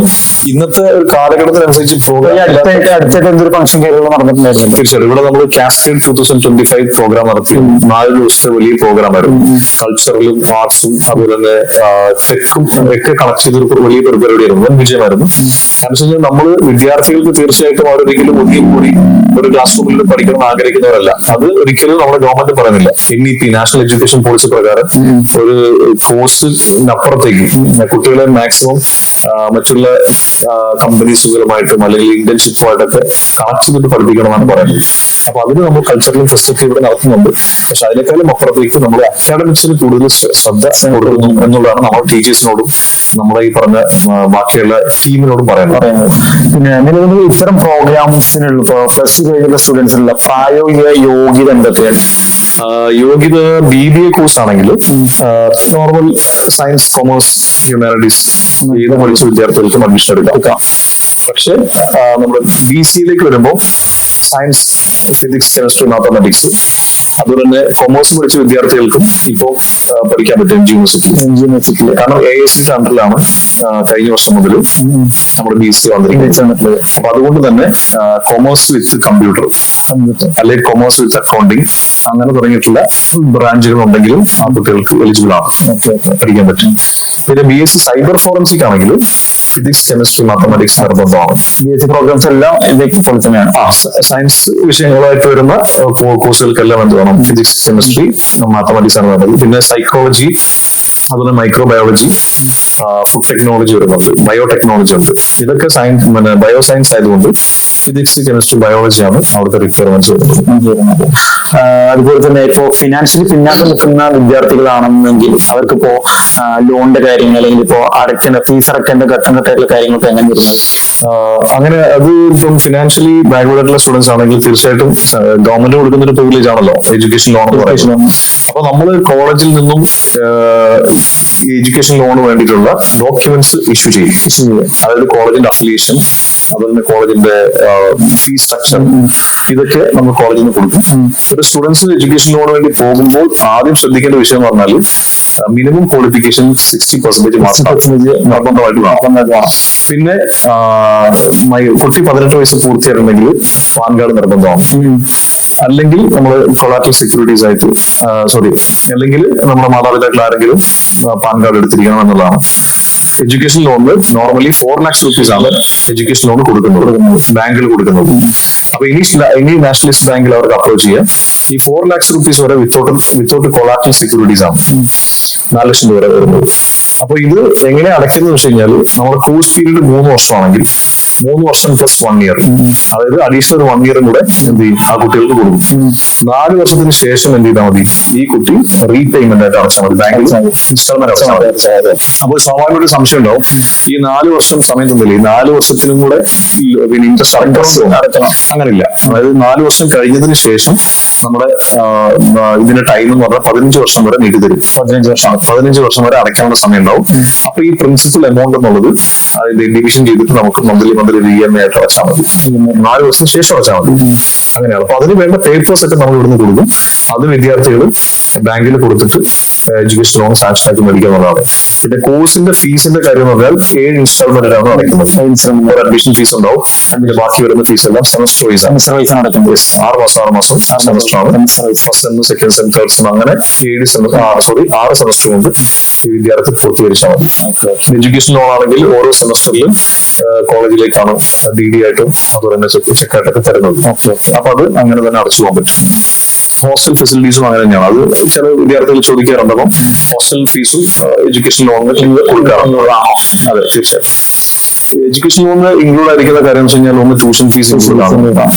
ഇന്നത്തെ ഒരു കാലഘട്ടത്തിനനുസരിച്ച് അടുത്തായിട്ട് എന്തൊരു ഫംഗ്ഷൻ കേരളം നടന്നിട്ടുണ്ടായിരുന്നു. തീർച്ചയായിട്ടും ഇവിടെ നമ്മൾ കാസ്കേഡ് 2025 പ്രോഗ്രാം നടത്തി. 4 ദിവസത്തെ വലിയ പ്രോഗ്രാം ആയിരുന്നു. കൾച്ചറലും ആർട്സും അതുപോലെ തന്നെ ടെക്കും ഒക്കെ കണക്ട് ചെയ്തൊരു വലിയ പരിപാടിയായിരുന്നു. വൻ വിജയമായിരുന്നു. കാരണം വെച്ച് കഴിഞ്ഞാൽ നമ്മൾ വിദ്യാർത്ഥികൾക്ക് തീർച്ചയായിട്ടും അവരൊരിക്കലും ഒന്നിയും കൂടി ഒരു ക്ലാസ് റൂമിൽ പഠിക്കണം ആഗ്രഹിക്കുന്നവരല്ല. അത് ഒരിക്കലും നമ്മുടെ ഗവൺമെന്റ് പറയുന്നില്ല. NEP നാഷണൽ എഡ്യൂക്കേഷൻ പോളിസി പ്രകാരം ഒരു കോഴ്സിനപ്പുറത്തേക്ക് കുട്ടികളെ മാക്സിമം മറ്റുള്ള കമ്പനീസുകളുമായിട്ടും അല്ലെങ്കിൽ ഇന്റേൺഷിപ്പുമായിട്ടൊക്കെ കണക്ട് ചെയ്തിട്ട് പഠിപ്പിക്കണമെന്നാണ് പറയുന്നത്. അപ്പൊ അതിന് നമ്മൾ കൾച്ചറലും ഫെസ്റ്റൊക്കെ ഇവിടെ നടത്തുന്നുണ്ട്. പക്ഷെ അതിനേക്കാളും അപ്പുറത്തേക്ക് നമ്മൾ അക്കാഡമിക്സിന് കൂടുതൽ ശ്രദ്ധ കൊടുക്കുന്നു എന്നുള്ളതാണ് നമ്മൾ ടീച്ചേഴ്സിനോടും നമ്മുടെ ഈ പറഞ്ഞ ബാക്കിയുള്ള ടീമിനോടും പറയുന്നത്. പിന്നെ നിലവിൽ ഇത്തരം പ്രോഗ്രാംസിനുള്ള പ്ലസ് ടു കഴിഞ്ഞുള്ള സ്റ്റുഡൻസിനുള്ള പ്രായോഗിക യോഗ്യത എന്തൊക്കെയാണ്? യോഗ്യത BBA കോഴ്സ് ആണെങ്കിൽ നോർമൽ സയൻസ്, കൊമേഴ്സ്, ഹ്യൂമാനിറ്റീസ് ഏത് പഠിച്ച വിദ്യാർത്ഥികൾക്കും അഡ്മിഷൻ എടുക്കാം. പക്ഷെ നമ്മുടെ BC-യിലേക്ക് വരുമ്പോൾ സയൻസ്, ഫിസിക്സ്, കെമിസ്ട്രി, മാത്തമാറ്റിക്സ്, അതുപോലെ തന്നെ കൊമേഴ്സ് പഠിച്ച വിദ്യാർത്ഥികൾക്കും ഇപ്പോൾ പഠിക്കാൻ പറ്റും MG യൂണിവേഴ്സിറ്റിയിൽ. കാരണം AIC's അണ്ടറിലാണ് കഴിഞ്ഞ വർഷം മുതൽ നമ്മുടെ BC വന്നിരിക്കുന്നത്. അപ്പൊ അതുകൊണ്ട് തന്നെ കൊമേഴ്സ് വിത്ത് കമ്പ്യൂട്ടർ അല്ലെങ്കിൽ കൊമേഴ്സ് വിത്ത് അക്കൗണ്ടിങ് അങ്ങനെ തുടങ്ങിയിട്ടുള്ള ബ്രാഞ്ചുകൾ ഉണ്ടെങ്കിലും ആ കുട്ടികൾക്ക് എലിജിബിൾ ആണ്, പഠിക്കാൻ പറ്റും. പിന്നെ BSc സൈബർ ഫോറൻസിക് ആണെങ്കിൽ ഫിസിക്സ്, കെമിസ്ട്രി, മാത്തമാറ്റിക്സ് നിർബന്ധമാണ്. BSc പ്രോഗ്രാംസ് എല്ലാം ഇതിലേക്ക് പോലെ തന്നെയാണ്. സയൻസ് വിഷയങ്ങളായിട്ട് വരുന്ന കോഴ്സുകൾക്കെല്ലാം എന്ത് വേണം, ഫിസിക്സ്, കെമിസ്ട്രി, മാത്തമാറ്റിക്സ് ആണ് വേണ്ടത്. പിന്നെ സൈക്കോളജി, അതുപോലെ മൈക്രോബയോളജി, ഫുഡ് ടെക്നോളജി വരുന്നുണ്ട്, ബയോടെക്നോളജി ഉണ്ട്. ഇതൊക്കെ സയൻസ്, പിന്നെ ബയോ സയൻസ് ആയതുകൊണ്ട് ഫിസിക്സ്, കെമിസ്ട്രി, ബയോളജി ആണ് അവിടുത്തെ റിക്വയർമെന്റ്സ് വരുന്നത്. അതുപോലെ തന്നെ ഇപ്പോ ഫിനാൻഷ്യലി പിന്നാക്കം നിൽക്കുന്ന വിദ്യാർത്ഥികളാണെന്നെങ്കിൽ അവർക്കിപ്പോ ലോണിന്റെ കാര്യങ്ങൾ അല്ലെങ്കിൽ ഇപ്പോ അടയ്ക്കേണ്ട ഫീസ് അടയ്ക്കേണ്ട ഘട്ടം ഘട്ടമായിട്ടുള്ള കാര്യങ്ങളൊക്കെ എങ്ങനെ വരുന്നത്? അങ്ങനെ അത് ഇപ്പം ഫിനാൻഷ്യലി ബാക്ക്വേർഡ് ആയിട്ടുള്ള സ്റ്റുഡൻസ് ആണെങ്കിൽ തീർച്ചയായിട്ടും ഗവൺമെന്റ് കൊടുക്കുന്ന ഒരു പ്രിവിലേജ് ആണല്ലോ എഡ്യൂക്കേഷൻ ലോൺ എന്ന് പറയുന്നത്. അപ്പൊ നമ്മൾ കോളേജിൽ നിന്നും എഡ്യൂക്കേഷൻ ലോണ് വേണ്ടിയിട്ടുള്ള ഡോക്യുമെന്റ്സ് ഇഷ്യൂ ചെയ്യും. അതായത് കോളേജിന്റെ അഫിലിയേഷൻ, അതുപോലെ തന്നെ കോളേജിന്റെ ഫീസ് സ്ട്രക്ചർ, ഇതൊക്കെ നമ്മൾ കോളേജിൽ നിന്ന് കൊടുക്കും. ഒരു സ്റ്റുഡൻസിന് എഡ്യൂക്കേഷൻ ലോണ് വേണ്ടി പോകുമ്പോൾ ആദ്യം ശ്രദ്ധിക്കേണ്ട വിഷയം എന്ന് പറഞ്ഞാൽ മിനിമം ക്വാളിഫിക്കേഷൻ 60% മാർക്ക് നിർബന്ധമായിട്ട് വേണം. പിന്നെ കുട്ടി 18 വയസ്സ് പൂർത്തിയായിട്ടുണ്ടെങ്കിൽ പാൻ കാർഡ് നിർബന്ധമാണ്. അല്ലെങ്കിൽ നമ്മൾ കൊളാറ്ററൽ സെക്യൂരിറ്റീസ് ആയിട്ട് അല്ലെങ്കിൽ നമ്മുടെ മാതാപിതാക്കൾ ആരെങ്കിലും പാൻ കാർഡ് എടുത്തിരിക്കണം എന്നുള്ളതാണ്. എഡ്യൂക്കേഷൻ ലോണിന് നോർമലി 4 lakhs rupees ആണ് എഡ്യൂക്കേഷൻ ലോൺ കൊടുക്കുന്നത്, ബാങ്കിൽ കൊടുക്കുന്നത്. അപ്പൊ ഇനി നാഷണലിസ്റ്റ് ബാങ്കിൽ അവർക്ക് അപ്രോച്ച് ചെയ്യാം. ഈ 4 lakhs rupees വരെ വിത്തൗട്ട് കൊളാറ്ററൽ സെക്യൂരിറ്റീസ് ആണ് 4 ലക്ഷം രൂപ വരെ വരുന്നത്. അപ്പൊ ഇത് എങ്ങനെ അടയ്ക്കുന്നത് വെച്ച് കഴിഞ്ഞാൽ നമ്മുടെ കോഴ്സ് പീരീഡ് 3 വർഷമാണെങ്കിൽ 3 വർഷം പ്ലസ് 1 year, അതായത് അഡീഷണൽ 1 year കൂടെ എന്ത് ചെയ്യും, ആ കുട്ടികൾക്ക് കൊടുക്കും. 4 വർഷത്തിന് ശേഷം എന്ത് ചെയ്താൽ മതി, ഈ കുട്ടി റീപേയ്മെന്റ് ആയിട്ട് അടച്ചാൽ മതി, ബാങ്കിൽ ഇൻസ്റ്റാൾമെന്റ് അടച്ചാൽ മതി. അപ്പോൾ സ്വാഭാവിക ഒരു സംശയം ഉണ്ടാവും, ഈ 4 വർഷം സമയം തന്നില്ലേ, ഈ 4 വർഷത്തിനും കൂടെ പിന്നെ ഇൻട്രസ്റ്റ് അടക്കണം. അങ്ങനെയില്ല. അതായത് 4 വർഷം കഴിഞ്ഞതിന് ശേഷം നമ്മുടെ ഇതിന്റെ ടൈം എന്ന് പറഞ്ഞാൽ 15 വർഷം വരെ നീട്ടി തരും. 15 വർഷം വരെ അടയ്ക്കാനുള്ള സമയം ഉണ്ടാവും. അപ്പൊ ഈ പ്രിൻസിപ്പൽ എമൗണ്ട് എന്നുള്ളത് അതിന്റെ ഡിവിഷൻ ചെയ്തിട്ട് നമുക്ക് മന്ത്ലി മന്തിൽ EMI ആയിട്ട് അടച്ചാൽ മതി, 4 വർഷത്തിന് ശേഷം അടച്ചാൽ മതി. അങ്ങനെയാണ്. അപ്പൊ അതിന് വേണ്ട പേപ്പേഴ്സ് ഒക്കെ നമ്മൾ ഇവിടുന്ന് കൊടുക്കും. അത് വിദ്യാർത്ഥികൾ ബാങ്കിൽ കൊടുത്തിട്ട് എഡ്യൂക്കേഷൻ ലോൺ സാങ്ഷൻ ആക്കി മേടിക്കാവുന്നതാണ്. പിന്നെ കോഴ്സിന്റെ ഫീസിന്റെ കാര്യം എന്ന് പറഞ്ഞാൽ 7 ഇൻസ്റ്റാൾമെന്റിലാണ് അടയ്ക്കുന്നത്. ഒരു അഡ്മിഷൻ ഫീസ് ഉണ്ടാവും, അതിന്റെ ബാക്കി വരുന്ന ഫീസ് എല്ലാം സെമസ്റ്റർ വൈസ് ആണ്. 6 മാസം സെമസ്റ്റർ ആണ്. First sem, second sem, third sem അങ്ങനെ 6 സെമസ്റ്റർ കൊണ്ട് ഈ വിദ്യാർത്ഥി പൂർത്തീകരിച്ചാൽ മതി. എഡ്യൂക്കേഷൻ ലോൺ ആണെങ്കിൽ ഓരോ സെമസ്റ്ററിലും കോളേജിലേക്കാണ് DD ആയിട്ടും അതുപോലെ തന്നെ ചെക്കായിട്ടൊക്കെ തരുന്നത്. അപ്പൊ അത് അങ്ങനെ തന്നെ അടച്ചു പോകാൻ പറ്റും. ഹോസ്റ്റൽ ഫെസിലിറ്റീസും അങ്ങനെ തന്നെയാണ്. അത് ചില വിദ്യാർത്ഥികൾ ചോദിക്കാറുണ്ട്. അപ്പം ഹോസ്റ്റൽ ഫീസും എഡ്യൂക്കേഷൻ ലോണിന് കൊടുക്കാറുള്ളതാണോ? അതെ, തീർച്ചയായും. എഡ്യൂക്കേഷൻ ലോണിന് ഇൻക്ലൂഡ് ആയിരിക്കുന്ന കാര്യം എന്ന് വെച്ച് കഴിഞ്ഞാൽ ഒന്ന് ട്യൂഷൻ ഫീസ് ഇൻക്ലൂഡ് ആണ്,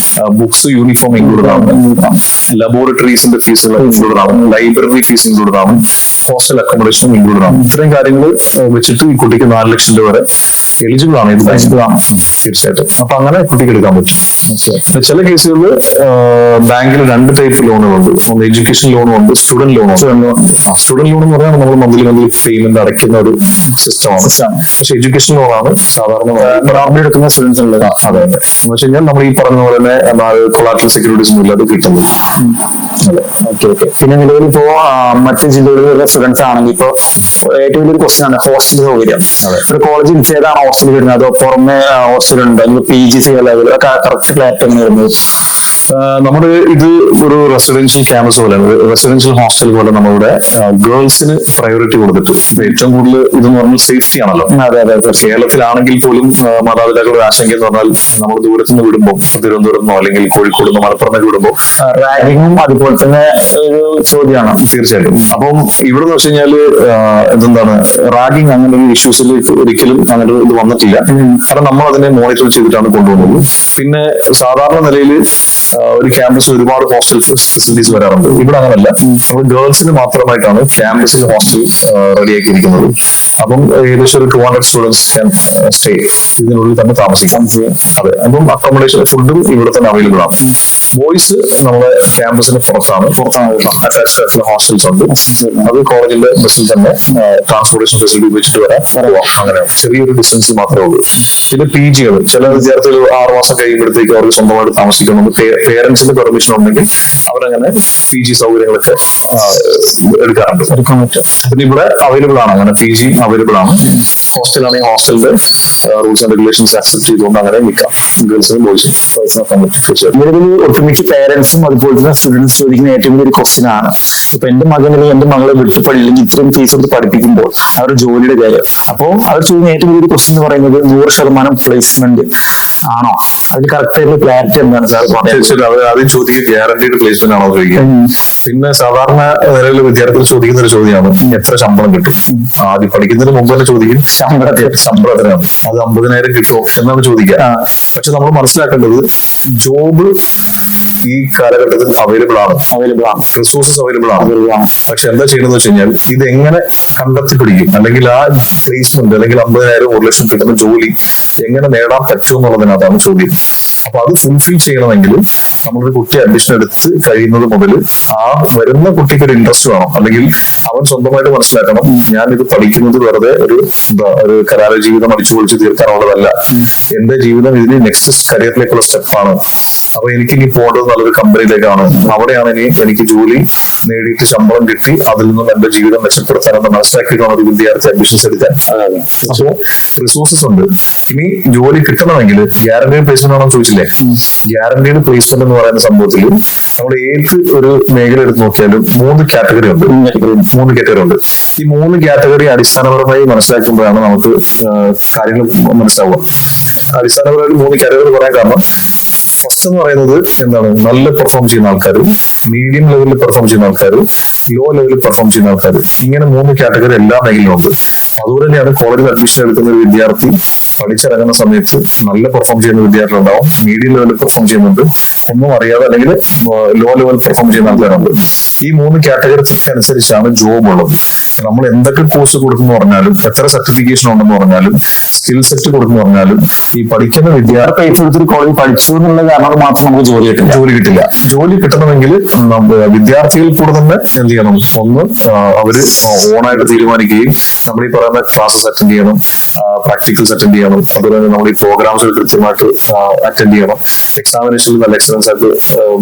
ബുക്സ് യൂണിഫോം ഇൻക്ലൂഡ് ആണ്, ലബോറട്ടറീസിന്റെ ഫീസ് ഇൻക്ലൂഡ് ആണ്, ലൈബ്രറി ഫീസ് ഇൻക്ലൂഡ് ആണ്, ഹോസ്റ്റൽ അക്കോമഡേഷൻ ഇൻക്ലൂഡ് ആണ്. ഇത്രയും കാര്യങ്ങൾ വെച്ചിട്ട് ഈ കുട്ടിക്ക് 4 ലക്ഷം രൂപ വരെ എലിജിബിൾ ആണ്. ഇത് തീർച്ചയായിട്ടും. അപ്പൊ അങ്ങനെ കുട്ടിക്ക് എടുക്കാൻ പറ്റും. ചില കേസുകളിൽ ബാങ്കിൽ 2 ടൈപ്പ് ലോണുകളുണ്ട്. ഒന്ന് എഡ്യൂക്കേഷൻ ലോണും ഉണ്ട്, സ്റ്റുഡന്റ് ലോണും. സ്റ്റുഡന്റ് ലോൺ എന്ന് പറഞ്ഞാൽ നമ്മൾ മന്ത്ലി പേയ്മെന്റ് അടയ്ക്കുന്ന ഒരു സിസ്റ്റമാണ്. പക്ഷെ എഡ്യൂക്കേഷൻ ലോണാണ് സാധാരണ എടുക്കുന്ന സ്റ്റുഡൻസ് ഉള്ളത്. അതെ അതെ. എന്ന് വെച്ച് കഴിഞ്ഞാൽ നമ്മൾ ഈ പറഞ്ഞ പോലെ തന്നെ കൊളാറ്ററൽ സെക്യൂരിറ്റീസ് ഒന്നും ഇല്ലാതെ കിട്ടുന്നത്. പിന്നെ നിലവിൽ ഇപ്പോ മറ്റ് ജില്ലകളിലുള്ള സ്റ്റുഡൻസ് ആണെങ്കിൽ ഇപ്പോ ഏറ്റവും വലിയൊരു ക്വസ്റ്റ്യൻ ആണ് ഹോസ്റ്റൽ സൗകര്യം. ഒരു കോളേജ് ഏതാണ് ഹോസ്റ്റൽ വരുന്നത്, അതോ പുറമെ ഹോസ്റ്റൽ ഉണ്ടോ, PG ലെവൽ കറക്റ്റ് ക്ലാരിറ്റി എങ്ങനെ വരുന്നത്? നമ്മുടെ ഇത് ഒരു റെസിഡൻഷ്യൽ ക്യാമ്പസ് പോലെയാണ്, റെസിഡൻഷ്യൽ ഹോസ്റ്റൽ പോലെ നമ്മളിവിടെ ഗേൾസിന് പ്രയോറിറ്റി കൊടുത്തിട്ട്. ഏറ്റവും കൂടുതൽ ഇതെന്ന് പറഞ്ഞാൽ സേഫ്റ്റി ആണല്ലോ. അതെ അതെ. കേരളത്തിലാണെങ്കിൽ പോലും മാതാപിതാക്കളുടെ ആശങ്ക എന്ന് പറഞ്ഞാൽ നമ്മൾ ദൂരത്തുനിന്ന് വിടുമ്പോൾ, തിരുവനന്തപുരത്തുനിന്നോ അല്ലെങ്കിൽ കോഴിക്കോട് മലപ്പുറത്തേക്ക് വിടുമ്പോൾ റാഗിങ്ങും അതുപോലെ തന്നെ ഒരു ചോദ്യമാണ്. തീർച്ചയായിട്ടും. അപ്പം ഇവിടെ എന്ന് വെച്ച് കഴിഞ്ഞാല് എന്താണ് റാഗിങ് അങ്ങനെ ഒരു ഇഷ്യൂസിലേക്ക് ഒരിക്കലും അങ്ങനെ ഇത് വന്നിട്ടില്ല. കാരണം നമ്മൾ അതിനെ മോണിറ്റർ ചെയ്തിട്ടാണ് കൊണ്ടുപോകുന്നത്. പിന്നെ സാധാരണ നിലയിൽ ഒരു ക്യാമ്പസിൽ ഒരുപാട് ഹോസ്റ്റൽ ഫെസിലിറ്റീസ് വരാറുണ്ട്. ഇവിടെ അങ്ങനല്ല, നമ്മൾ ഗേൾസിന് മാത്രമായിട്ടാണ് ക്യാമ്പസിൽ ഹോസ്റ്റൽ റെഡിയാക്കിയിരിക്കുന്നത്. അപ്പം ഏകദേശം ഒരു 200 സ്റ്റുഡൻസ് ക്യാൻ സ്റ്റേ ഇതിനുള്ളിൽ തന്നെ താമസിക്കാം. അതെ. അപ്പം അക്കോമഡേഷൻ ഫുഡും ഇവിടെ തന്നെ അവൈലബിൾ ആണ്. ബോയ്സ് നമ്മളെ ക്യാമ്പസിന് പുറത്താണ് അറ്റാച്ച്ഡ് ആയിട്ടുള്ള ഹോസ്റ്റൽസ് ഉണ്ട്. അത് കോളേജിന്റെ ബസ്സിൽ തന്നെ ട്രാൻസ്പോർട്ടേഷൻ ഫെസിലിറ്റി ഉപയോഗിച്ചിട്ട് വരാം. അങ്ങനെ ചെറിയൊരു ഡിസ്റ്റൻസ് മാത്രമേ ഉള്ളൂ. പിന്നെ PGകൾ ചില വിദ്യാർത്ഥികൾ 6 മാസം കഴിയുമ്പോഴത്തേക്ക് അവർക്ക് സ്വന്തമായിട്ട് താമസിക്കണമെന്ന് പേരൻസിന്റെ പെർമിഷൻ ഉണ്ടെങ്കിൽ അവരങ്ങനെ PG സൗകര്യങ്ങളൊക്കെ എടുക്കാറുണ്ട്. പിന്നെ ഇവിടെ അവൈലബിൾ ആണ്, അങ്ങനെ PG അവൈലബിൾ ആണ്. ഹോസ്റ്റലാണെങ്കിൽ ഹോസ്റ്റലിന്റെ റൂൾസ് ആൻഡ് റെഗുലേഷൻസ് അക്സെപ്റ്റ് ചെയ്തുകൊണ്ട് അങ്ങനെ നിൽക്കാം. ഗേൾസിനും ബോയ്സിനും നോക്കാൻ പറ്റും. ഒട്ടുമിക്ക പേരൻസും അതുപോലെ തന്നെ സ്റ്റുഡൻസ് ചോദിക്കുന്ന ഏറ്റവും വലിയൊരു ക്വസ്റ്റ്യൻ ആണ്, ഇപ്പൊ എന്റെ മകനെ എന്റെ മകളെ വിട്ടു പഠില്ലെങ്കിൽ ഇത്രയും ഫീസ് എടുത്ത് പഠിപ്പിക്കുമ്പോൾ അവരുടെ ജോലിയുടെ കാര്യം. അപ്പോൾ അവർ ചോദിക്കുന്ന ഏറ്റവും വലിയൊരു ക്വസ്റ്റ്യൻ എന്ന് പറയുന്നത് 100% പ്ലേസ്മെന്റ് ആണോ? അത് കറക്റ്റ് ആയിട്ടുള്ള ക്ലാരിറ്റി എന്താണ് സാർ? ആദ്യം ചോദിക്കുക ഗ്യാരണ്ടീഡ് പ്ലേസ്മെന്റ് ആണോ ചോദിക്കുക. പിന്നെ സാധാരണ നിലവിൽ വിദ്യാർത്ഥികൾ ചോദിക്കുന്ന ഒരു ചോദ്യമാണ് എത്ര ശമ്പളം കിട്ടും. ആദ്യം പഠിക്കുന്നതിന് മുമ്പ് തന്നെ ചോദിക്കും ശമ്പളത്തിനാണ്, അത് 50,000 കിട്ടുമോ എന്നാണ് ചോദിക്കുക. പക്ഷെ നമ്മൾ മനസ്സിലാക്കേണ്ടത് ജോബ് ഈ കാലഘട്ടത്തിൽ അവൈലബിൾ ആണ്, റിസോഴ്സസ് അവൈലബിൾ ആണ്. പക്ഷെ എന്താ ചെയ്യണമെന്ന് വെച്ച് കഴിഞ്ഞാൽ ഇത് എങ്ങനെ കണ്ടെത്തി പിടിക്കും, അല്ലെങ്കിൽ ആ പ്ലേസ്മെന്റ് അല്ലെങ്കിൽ 50,000 1 ലക്ഷം കിട്ടുന്ന ജോലി എങ്ങനെ നേടാൻ പറ്റും എന്നുള്ളതിനകത്താണ് ചോദ്യം. അപ്പൊ അത് ഫുൾഫിൽ ചെയ്യണമെങ്കിൽ നമ്മളൊരു കുട്ടി അഡ്മിഷൻ എടുത്ത് കഴിയുന്നത് മുതൽ ആ വരുന്ന കുട്ടിക്ക് ഒരു ഇൻട്രസ്റ്റ് വേണം, അല്ലെങ്കിൽ അവൻ സ്വന്തമായിട്ട് മനസ്സിലാക്കണം ഞാൻ ഇത് പഠിക്കുന്നത് വെറുതെ ഒരു കലാല ജീവിതം അടിച്ചു പൊളിച്ച് തീർക്കാനുള്ളതല്ല, എന്റെ ജീവിതം ഇതിന് നെക്സ്റ്റ് കരിയറിലേക്കുള്ള സ്റ്റെപ്പാണ്. അപ്പൊ എനിക്ക് ഇനി പോകേണ്ടത് നല്ലൊരു കമ്പനിയിലേക്കാണ്, അവിടെയാണ് ഇനി എനിക്ക് ജോലി നേടിയിട്ട് ശമ്പളം കിട്ടി അതിൽ നിന്നും എന്റെ ജീവിതം മെച്ചപ്പെടുത്താനെന്ന് മനസ്സിലാക്കിയിട്ടാണ് ഒരു വിദ്യാർത്ഥി അഡ്മിഷൻസ് എടുക്കാൻ. അപ്പോ റിസോഴ്സസ് ഉണ്ട്. ഇനി ജോലി കിട്ടണമെങ്കിൽ ഗ്യാരണ്ടീഡ് പ്ലേസ്മെന്റ് ആണോ ചോദിച്ചില്ലേ? ഗ്യാരണ്ടീഡ് പ്ലേസ്മെന്റ് എന്ന് പറയുന്ന സംഭവത്തിൽ നമ്മൾ ഏത് ഒരു മേഖല എടുത്ത് നോക്കിയാലും 3 കാറ്റഗറി ഉണ്ട്. 3 കാറ്റഗറി ഉണ്ട്. ഈ 3 കാറ്റഗറി അടിസ്ഥാനപരമായി മനസ്സിലാക്കുമ്പോഴാണ് നമുക്ക് കാര്യങ്ങൾ മനസ്സിലാവുക. അടിസ്ഥാനപരമായി 3 കാറ്റഗറി പറയാൻ കാരണം ഫസ്റ്റ് എന്ന് പറയുന്നത് എന്താണ്, നല്ല പെർഫോം ചെയ്യുന്ന ആൾക്കാരും, മീഡിയം ലെവലിൽ പെർഫോം ചെയ്യുന്ന ആൾക്കാരും, ലോ ലെവലിൽ പെർഫോം ചെയ്യുന്ന ആൾക്കാരും, ഇങ്ങനെ 3 കാറ്റഗറി എല്ലാ മേഖലയിലും ഉണ്ട്. അതുപോലെ തന്നെയാണ് കോളേജിൽ അഡ്മിഷൻ എടുക്കുന്ന ഒരു വിദ്യാർത്ഥി പഠിച്ചിറങ്ങുന്ന സമയത്ത് നല്ല പെർഫോം ചെയ്യുന്ന വിദ്യാർത്ഥി ഉണ്ടാവും, മീഡിയം ലെവലിൽ പെർഫോം ചെയ്യുന്നുണ്ട്, ഒന്നും അറിയാതെ അല്ലെങ്കിൽ ലോ ലെവൽ പെർഫോം ചെയ്യുന്ന ആൾക്കാരുണ്ട്. ഈ 3 കാറ്റഗറിക്ക് അനുസരിച്ചാണ് ജോബ് ഉള്ളത്. നമ്മൾ എന്തൊക്കെ കോഴ്സ് കൊടുക്കുന്നു പറഞ്ഞാലും, എത്ര സർട്ടിഫിക്കേഷൻ ഉണ്ടെന്ന് പറഞ്ഞാലും, സ്കിൽ സെറ്റ് കൊടുക്കുന്നു പറഞ്ഞാലും, ഈ പഠിക്കുന്ന വിദ്യാർത്ഥി എടുത്തൊരു കോളേജ് പഠിച്ചു എന്നുള്ള കാരണം മാത്രം നമുക്ക് ജോലി കിട്ടില്ല. ജോലി കിട്ടണമെങ്കിൽ വിദ്യാർത്ഥികൾ കൂടെ തന്നെ എന്ത് ചെയ്യണം, ഒന്ന് അവര് ഓണായിട്ട് തീരുമാനിക്കുകയും നമ്മൾ ഈ പറയുന്ന ക്ലാസ്സസ് അറ്റൻഡ് ചെയ്യണം, പ്രാക്ടിക്കൽസ് അറ്റൻഡ് ചെയ്യണം, ചെയ്യണം, അതുപോലെ തന്നെ നമ്മൾ ഈ പ്രോഗ്രാംസ് കൃത്യമായിട്ട് അറ്റൻഡ് ചെയ്യണം, എക്സാമിനേഷനിൽ നല്ല എക്സലൻസ് ആയിട്ട്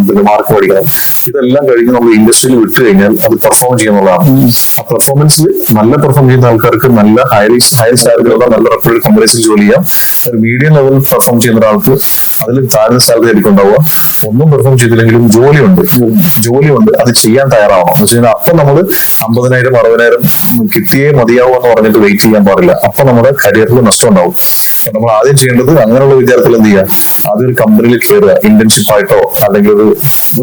പിന്നെ മാർക്ക് മേടിക്കണം. ഇതെല്ലാം കഴിഞ്ഞ് നമ്മൾ ഇൻഡസ്ട്രിയിൽ വിട്ടു കഴിഞ്ഞാൽ അത് പെർഫോം ചെയ്യുന്നതാണ്. ആ പെർഫോമൻസിൽ നല്ല പെർഫോം ചെയ്യുന്ന ആൾക്കാർക്ക് നല്ല ഹയർ സാലറിയുള്ള നല്ല റെപ്യൂട്ടഡ് കമ്പനീസിൽ ജോലി ചെയ്യാം. ഒരു മീഡിയം ലെവലിൽ പെർഫോം ചെയ്യുന്ന ഒരാൾക്ക് അതിൽ താഴ്ന്ന സാലറി ആയിരിക്കും ഉണ്ടാവുക. ഒന്നും പെർഫോം ചെയ്തില്ലെങ്കിലും ജോലിയുണ്ട്, അത് ചെയ്യാൻ തയ്യാറാവണം എന്ന് വെച്ച് കഴിഞ്ഞാൽ അപ്പം നമ്മൾ 50,000 60,000 കിട്ടിയേ മതിയാവും എന്ന് പറഞ്ഞിട്ട് വെയിറ്റ് ചെയ്യാൻ പാടില്ല. അപ്പൊ നമ്മുടെ കരിയറിൽ നഷ്ടം ഉണ്ടാവും. അപ്പൊ നമ്മൾ ആദ്യം ചെയ്യേണ്ടത് അങ്ങനെയുള്ള വിദ്യാർത്ഥികൾ എന്ത് ചെയ്യുക, ആദ്യം ഒരു കമ്പനിയിൽ കയറുക, ഇന്റേൺഷിപ്പ് ആയിട്ടോ അല്ലെങ്കിൽ ഒരു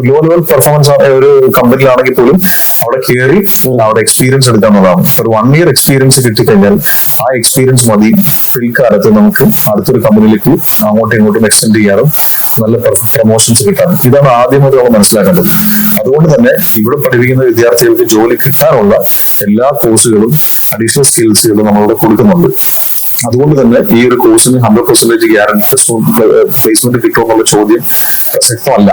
ലോ ലെവൽ പെർഫോമൻസ് ഒരു കമ്പനിയിലാണെങ്കിൽ പോലും അവിടെ കയറി അവിടെ എക്സ്പീരിയൻസ് എടുക്കാന്നുള്ളതാണ്. ഒരു 1 year എക്സ്പീരിയൻസ് കിട്ടിക്കഴിഞ്ഞാൽ ആ എക്സ്പീരിയൻസ് മതി പിൽക്കാലത്ത് നമുക്ക് അടുത്തൊരു കമ്പനിയിലേക്ക് അങ്ങോട്ടും ഇങ്ങോട്ടും എക്സ്റ്റെൻഡ് ചെയ്യാനും നല്ല പ്രൊമോഷൻസ് കിട്ടാനും. ഇതാണ് ആദ്യമായിട്ട് നമ്മൾ മനസ്സിലാക്കേണ്ടത്. അതുകൊണ്ട് തന്നെ ഇവിടെ പഠിപ്പിക്കുന്ന വിദ്യാർത്ഥികൾക്ക് ജോലി കിട്ടാനുള്ള എല്ലാ കോഴ്സുകളും അഡീഷണൽ സ്കിൽസുകളും നമ്മളിവിടെ കൊടുക്കുന്നുണ്ട്. അതുകൊണ്ട് തന്നെ ഈ ഒരു കോഴ്സിന് 100% ഗ്യാരണ്ടി പ്ലേസ്മെന്റ് കിട്ടുമെന്നുള്ള ചോദ്യം പ്രസക്തമല്ല.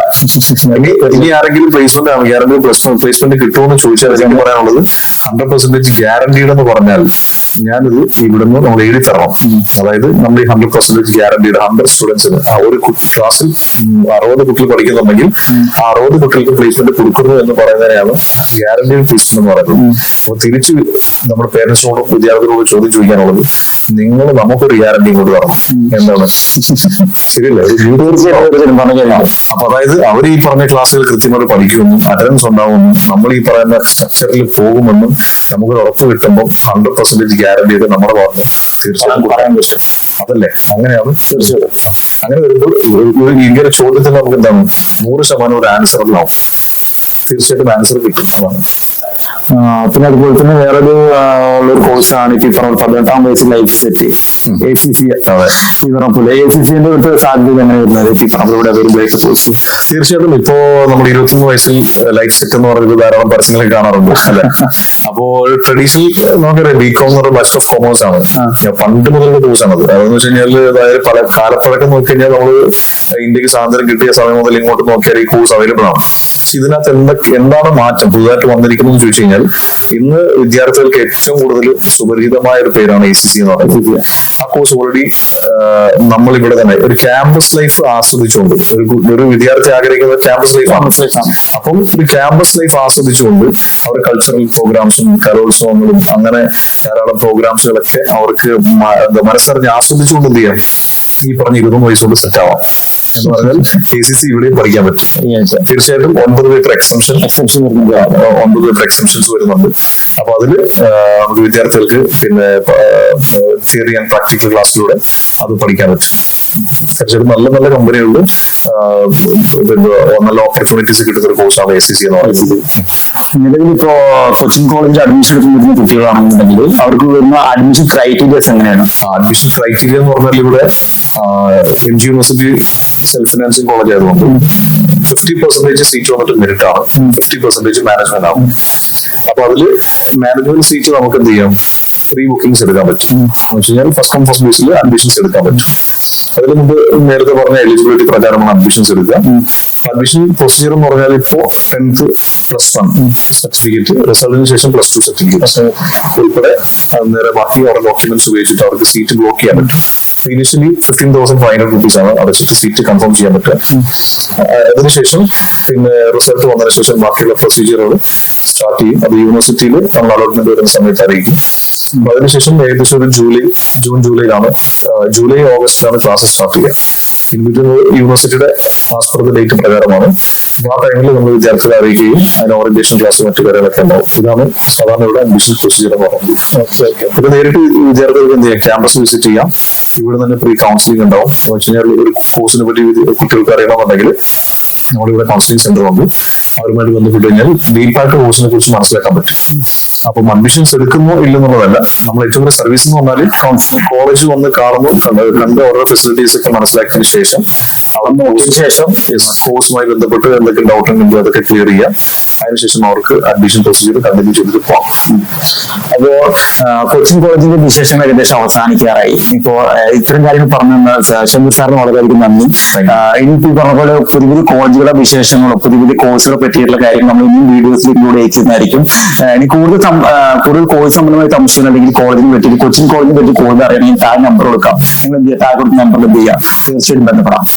ഇനി ആരെങ്കിലും പ്ലേസ്മെന്റ് ആണ് ഗ്യാരണ്ടി പ്ലേസ്മെന്റ് കിട്ടുമെന്ന് ചോദിച്ചാൽ എനിക്ക് പറയാനുള്ളത് 100% ഗ്യാരണ്ടീഡ് എന്ന് പറഞ്ഞാൽ ഞാനിത് ഇവിടുന്ന് നമ്മൾ എഴുതി തരണം. അതായത് നമ്മൾ ഈ 100% ഗ്യാരണ്ടീഡ് 100 സ്റ്റുഡൻസിന് ആ ഒരു ക്ലാസ്സിൽ 60 കുട്ടികൾ പഠിക്കുന്നുണ്ടെങ്കിൽ ആ 60 കുട്ടികൾക്ക് പ്ലേസ്മെന്റ് കൊടുക്കുന്നു എന്ന് പറയുന്നതിനെയാണ് ഗ്യാരണ്ടീഡ് പ്ലേസ്മെന്റ് എന്ന് പറയുന്നത്. അപ്പോൾ തിരിച്ച് നമ്മുടെ പേരൻസിനോടും വിദ്യാർത്ഥികളോടും ചോദ്യം ചോദിക്കാനുള്ളത്, നിങ്ങൾ നമുക്കൊരു ഗ്യാരണ്ടി കൊണ്ട് തരണം. എന്താണ് ശരിയല്ലേ? അപ്പൊ അതായത് അവർ ഈ പറഞ്ഞ ക്ലാസ്സുകൾ കൃത്യമായിട്ട് പഠിക്കുമെന്നും അറ്റൻഡൻസ് ഉണ്ടാവുമെന്നും നമ്മൾ ഈ പറയുന്ന സ്ട്രക്ചറിൽ പോകുമെന്നും നമുക്കൊരു ഉറപ്പ് കിട്ടുമ്പോൾ 100% ഗ്യാരണ്ടി ചെയ്ത് നമ്മുടെ ഭാഗത്ത് തീർച്ചയായും പറയാൻ പറ്റും. അതല്ലേ? അങ്ങനെയാണ് തീർച്ചയായിട്ടും. അങ്ങനെ വരുമ്പോൾ ഇങ്ങനെ ചോദ്യത്തിൽ നമുക്ക് എന്താണ് 100% ഒരു ആൻസറിലാവും. തീർച്ചയായിട്ടും ആൻസർ കിട്ടും. പിന്നെ അതുപോലെ തന്നെ വേറൊരു ഉള്ളൊരു കോഴ്സാണ് ഇപ്പൊ ഈ പറഞ്ഞ 18-ാം വയസ്സിൽ ലൈഫ് സെറ്റ് ACC. ഈ പറഞ്ഞ പോലെ ACCന്റെ ഒരു സാധ്യത എങ്ങനെ വരുന്നത് ഈ പറഞ്ഞ വരുമ്പോഴേക്ക് കോഴ്സ്? തീർച്ചയായിട്ടും ഇപ്പോ നമ്മുടെ 21 വയസ്സിൽ ലൈഫ് സെറ്റ് എന്ന് പറയുന്നത് ധാരാളം പരസ്യങ്ങൾ കാണാറുണ്ട് അല്ലെ? അപ്പോ ട്രഡീഷണൽ നമുക്കറിയാം BCom എന്ന് പറയുന്നത് ബാച്ചലർ ഓഫ് കൊമേഴ്സ് ആണ്. പണ്ട് മുതലുള്ള കോഴ്സാണത്. അതെന്ന് വെച്ച് കഴിഞ്ഞാൽ അതായത് പല കാലപ്പഴക്കം നോക്കി കഴിഞ്ഞാൽ നമ്മള് ഇന്ത്യക്ക് സ്വാതന്ത്ര്യം കിട്ടിയ സമയം മുതൽ ഇങ്ങോട്ട് നോക്കിയാൽ ഈ കോഴ്സ് അവൈലബിൾ ആണ്. ഇതിനകത്ത് എന്താണ് മാറ്റം പുതുതായിട്ട് വന്നിരിക്കുന്നത് ചോദിച്ചു കഴിഞ്ഞാൽ, ഇന്ന് വിദ്യാർത്ഥികൾക്ക് ഏറ്റവും കൂടുതൽ സുപരിചിതമായ ഒരു പേരാണ് ACC എന്ന് പറയുന്നത്. ആ കോഴ്സ് ഓൾറെഡി നമ്മൾ ഇവിടെ തന്നെ ഒരു ക്യാമ്പസ് ലൈഫ് ആസ്വദിച്ചുകൊണ്ട് ഒരു വിദ്യാർത്ഥി ആഗ്രഹിക്കുന്നത് ക്യാമ്പസ് ലൈഫ് ആണ്. അപ്പം ഒരു ക്യാമ്പസ് ലൈഫ് ആസ്വദിച്ചുകൊണ്ട് അവർ കൾച്ചറൽ പ്രോഗ്രാംസും കലോത്സവങ്ങളും അങ്ങനെ ധാരാളം പ്രോഗ്രാംസുകളൊക്കെ അവർക്ക് മനസ്സറിഞ്ഞ് ആസ്വദിച്ചുകൊണ്ട് എന്ത് ചെയ്യാം, ഈ പറഞ്ഞ 20 വയസ്സുകൊണ്ട് സെറ്റ് ആവാം എന്ന് പറഞ്ഞാൽ ACC ഇവിടെയും പഠിക്കാൻ പറ്റും. തീർച്ചയായിട്ടും 9 മീറ്റർ എക്സ്റ്റൻഷൻസ് വരുന്നുണ്ട്. അപ്പൊ അതില് നമുക്ക് വിദ്യാർത്ഥികൾക്ക് പിന്നെ തിയറി ആൻഡ് പ്രാക്ടിക്കൽ ക്ലാസ്സിലൂടെ അത് പഠിക്കാൻ പറ്റും. തീർച്ചയായിട്ടും നല്ല നല്ല കമ്പനികളിൽ നല്ല ഓപ്പർച്യൂണിറ്റീസ് കിട്ടുന്ന ഒരു കോഴ്സാണ് ACC എന്ന് പറയുന്നത്. നിലവിൽ ഇപ്പോ കൊച്ചിൻ കോളേജിൽ അഡ്മിഷൻ എടുക്കുന്ന വരുന്ന കുട്ടികളാണെന്നുണ്ടെങ്കിൽ അവർക്ക് വരുന്ന അഡ്മിഷൻ ക്രൈറ്റീരിയസ് എങ്ങനെയാണ്? അഡ്മിഷൻ ക്രൈറ്റീരിയ എന്ന് പറഞ്ഞാൽ ഇവിടെ MG university self financing college ആയതുകൊണ്ട് 50% സീറ്റ് വന്നിട്ട് മെറിറ്റ് ആണ്, 50% മാനേജ്മെന്റ് ആണ്. അപ്പൊ അതില് മാനേജ്മെന്റ് സീറ്റ് നമുക്ക് എന്ത് ചെയ്യാം, പ്രീ ബുക്കിംഗ്സ് എടുക്കാൻ പറ്റും. എന്ന് വെച്ച് കഴിഞ്ഞാൽ ഫസ്റ്റ് കം ഫസ്റ്റ് ബേസിൽ അഡ്മിഷൻസ് എടുക്കാൻ പറ്റും. അതിൽ മുമ്പ് നേരത്തെ പറഞ്ഞ എലിജിബിലിറ്റി പ്രകാരമാണ് അഡ്മിഷൻസ് എടുക്കുക. അഡ്മിഷൻ പ്രൊസീജിയർ എന്ന് പറഞ്ഞാൽ ഇപ്പോ 10th +1 സർട്ടിഫിക്കറ്റ്, റിസൾട്ടിന് ശേഷം +2 സർട്ടിഫിക്കറ്റ് ഉൾപ്പെടെ നേരെ ബാക്കി അവരുടെ ഡോക്യുമെന്റ്സ് ഉപയോഗിച്ചിട്ട് അവർക്ക് സീറ്റ് ബ്ലോക്ക് ചെയ്യാൻ പറ്റും. ഇനിഷ്യലി 15,500 rupees ആണ് അടച്ചിട്ട് സീറ്റ് കൺഫേം ചെയ്യാൻ പറ്റുക. അതിനുശേഷം പിന്നെ റിസൾട്ട് വന്നതിന് ശേഷം ബാക്കിയുള്ള പ്രൊസീജിയറുകൾ സ്റ്റാർട്ട് ചെയ്യും. അത് യൂണിവേഴ്സിറ്റിയിൽ നമ്മൾ അലോട്ട്മെന്റ് വരുന്ന സമയത്ത് അറിയിക്കും. അതിനുശേഷം ഏകദേശം ഒരു ജൂൺ ജൂലൈയിലാണ് ജൂലൈ ഓഗസ്റ്റിലാണ് ക്ലാസ് സ്റ്റാർട്ട് ചെയ്യുക. യൂണിവേഴ്സിറ്റിയുടെ ആസ്പദ ഡേറ്റ് പ്രകാരമാണ്. ആ ടൈമിൽ നമ്മൾ വിദ്യാർത്ഥികളെ അറിയിക്കുകയും അതിന് ഓറിയന്റേഷൻ ക്ലാസ് മറ്റു കാര്യങ്ങളൊക്കെ ഉണ്ടാവും. ഇതാണ് സാധാരണ ഇവിടെ അഡ്മിഷൻ പ്രൊസീജിയർ എന്ന് പറയുന്നത്. പിന്നെ നേരിട്ട് വിദ്യാർത്ഥികൾക്ക് എന്ത് ചെയ്യാം, ക്യാമ്പസ് വിസിറ്റ് ചെയ്യാം. ഇവിടെ തന്നെ പ്രീ കൗൺസിലിംഗ് ഉണ്ടാവും. എന്ന് വെച്ച് കഴിഞ്ഞാൽ ഒരു കോഴ്സിനെ പറ്റി കുട്ടികൾക്ക് അറിയണമെന്നുണ്ടെങ്കിൽ നമ്മളിവിടെ കൗൺസിലിംഗ് സെന്റർ ഉണ്ട്. അവരുമായിട്ട് ബന്ധപ്പെട്ട് കഴിഞ്ഞാൽ ഡീപ്പായിട്ട് കോഴ്സിനെ കുറിച്ച് മനസ്സിലാക്കാൻ പറ്റും. അപ്പം അഡ്മിഷൻസ് എടുക്കുന്നോ ഇല്ലെന്നുള്ളതല്ല, നമ്മൾ ഏറ്റവും കൂടുതൽ സർവീസ് എന്ന് പറഞ്ഞാൽ കോളേജ് വന്ന് കാണുമ്പോൾ കണ്ട് ഓരോ ഫെസിലിറ്റീസ് ഒക്കെ മനസ്സിലാക്കിയതിനു ശേഷം അവിടെ നോക്കിയതിനു ശേഷം കോഴ്സുമായി ബന്ധപ്പെട്ട് എന്തൊക്കെ ഡൗട്ട് ഉണ്ടെങ്കിൽ അതൊക്കെ ക്ലിയർ ചെയ്യാം. അതിനുശേഷം അവർക്ക് അഡ്മിഷൻ പ്രൊസീജിയർ കണ്ടിന്യൂ ചെയ്തിട്ട് പോകാം. അപ്പോ കൊച്ചിൻ കോളേജിന്റെ വിശേഷങ്ങൾ ഏകദേശം അവസാനിക്കാറായി. ഇപ്പോ ഇത്തരം കാര്യങ്ങൾ പറഞ്ഞു ഷമീർ സാറിന് വളരെയധികം നന്ദി. ഇനിയിപ്പോ ഈ പറഞ്ഞ പോലെ പുതിയ പുതിയ കോളേജുകളുടെ വിശേഷങ്ങളോ പുതിയ പുതിയ കോഴ്സുകളെ പറ്റിയിട്ടുള്ള കാര്യങ്ങൾ നമ്മൾ ഇനിയും വീഡിയോസിൽ ഇൻക്ലൂഡ് ചെയ്യുന്നതായിരിക്കും. ഇനി കൂടുതൽ കോഴ്സ് സംബന്ധമായി സംശയം അല്ലെങ്കിൽ കോളേജിനെ പറ്റി കൊച്ചിൻ കോളേജിനെ പറ്റി കൂടുതൽ അറിയണമെങ്കിൽ താഴെ നമ്പർ കൊടുക്കാം. നിങ്ങൾ താഴെ കൊടുത്ത നമ്പറിൽ എന്ത് ചെയ്യാം, തീർച്ചയായിട്ടും ബന്ധപ്പെടാം.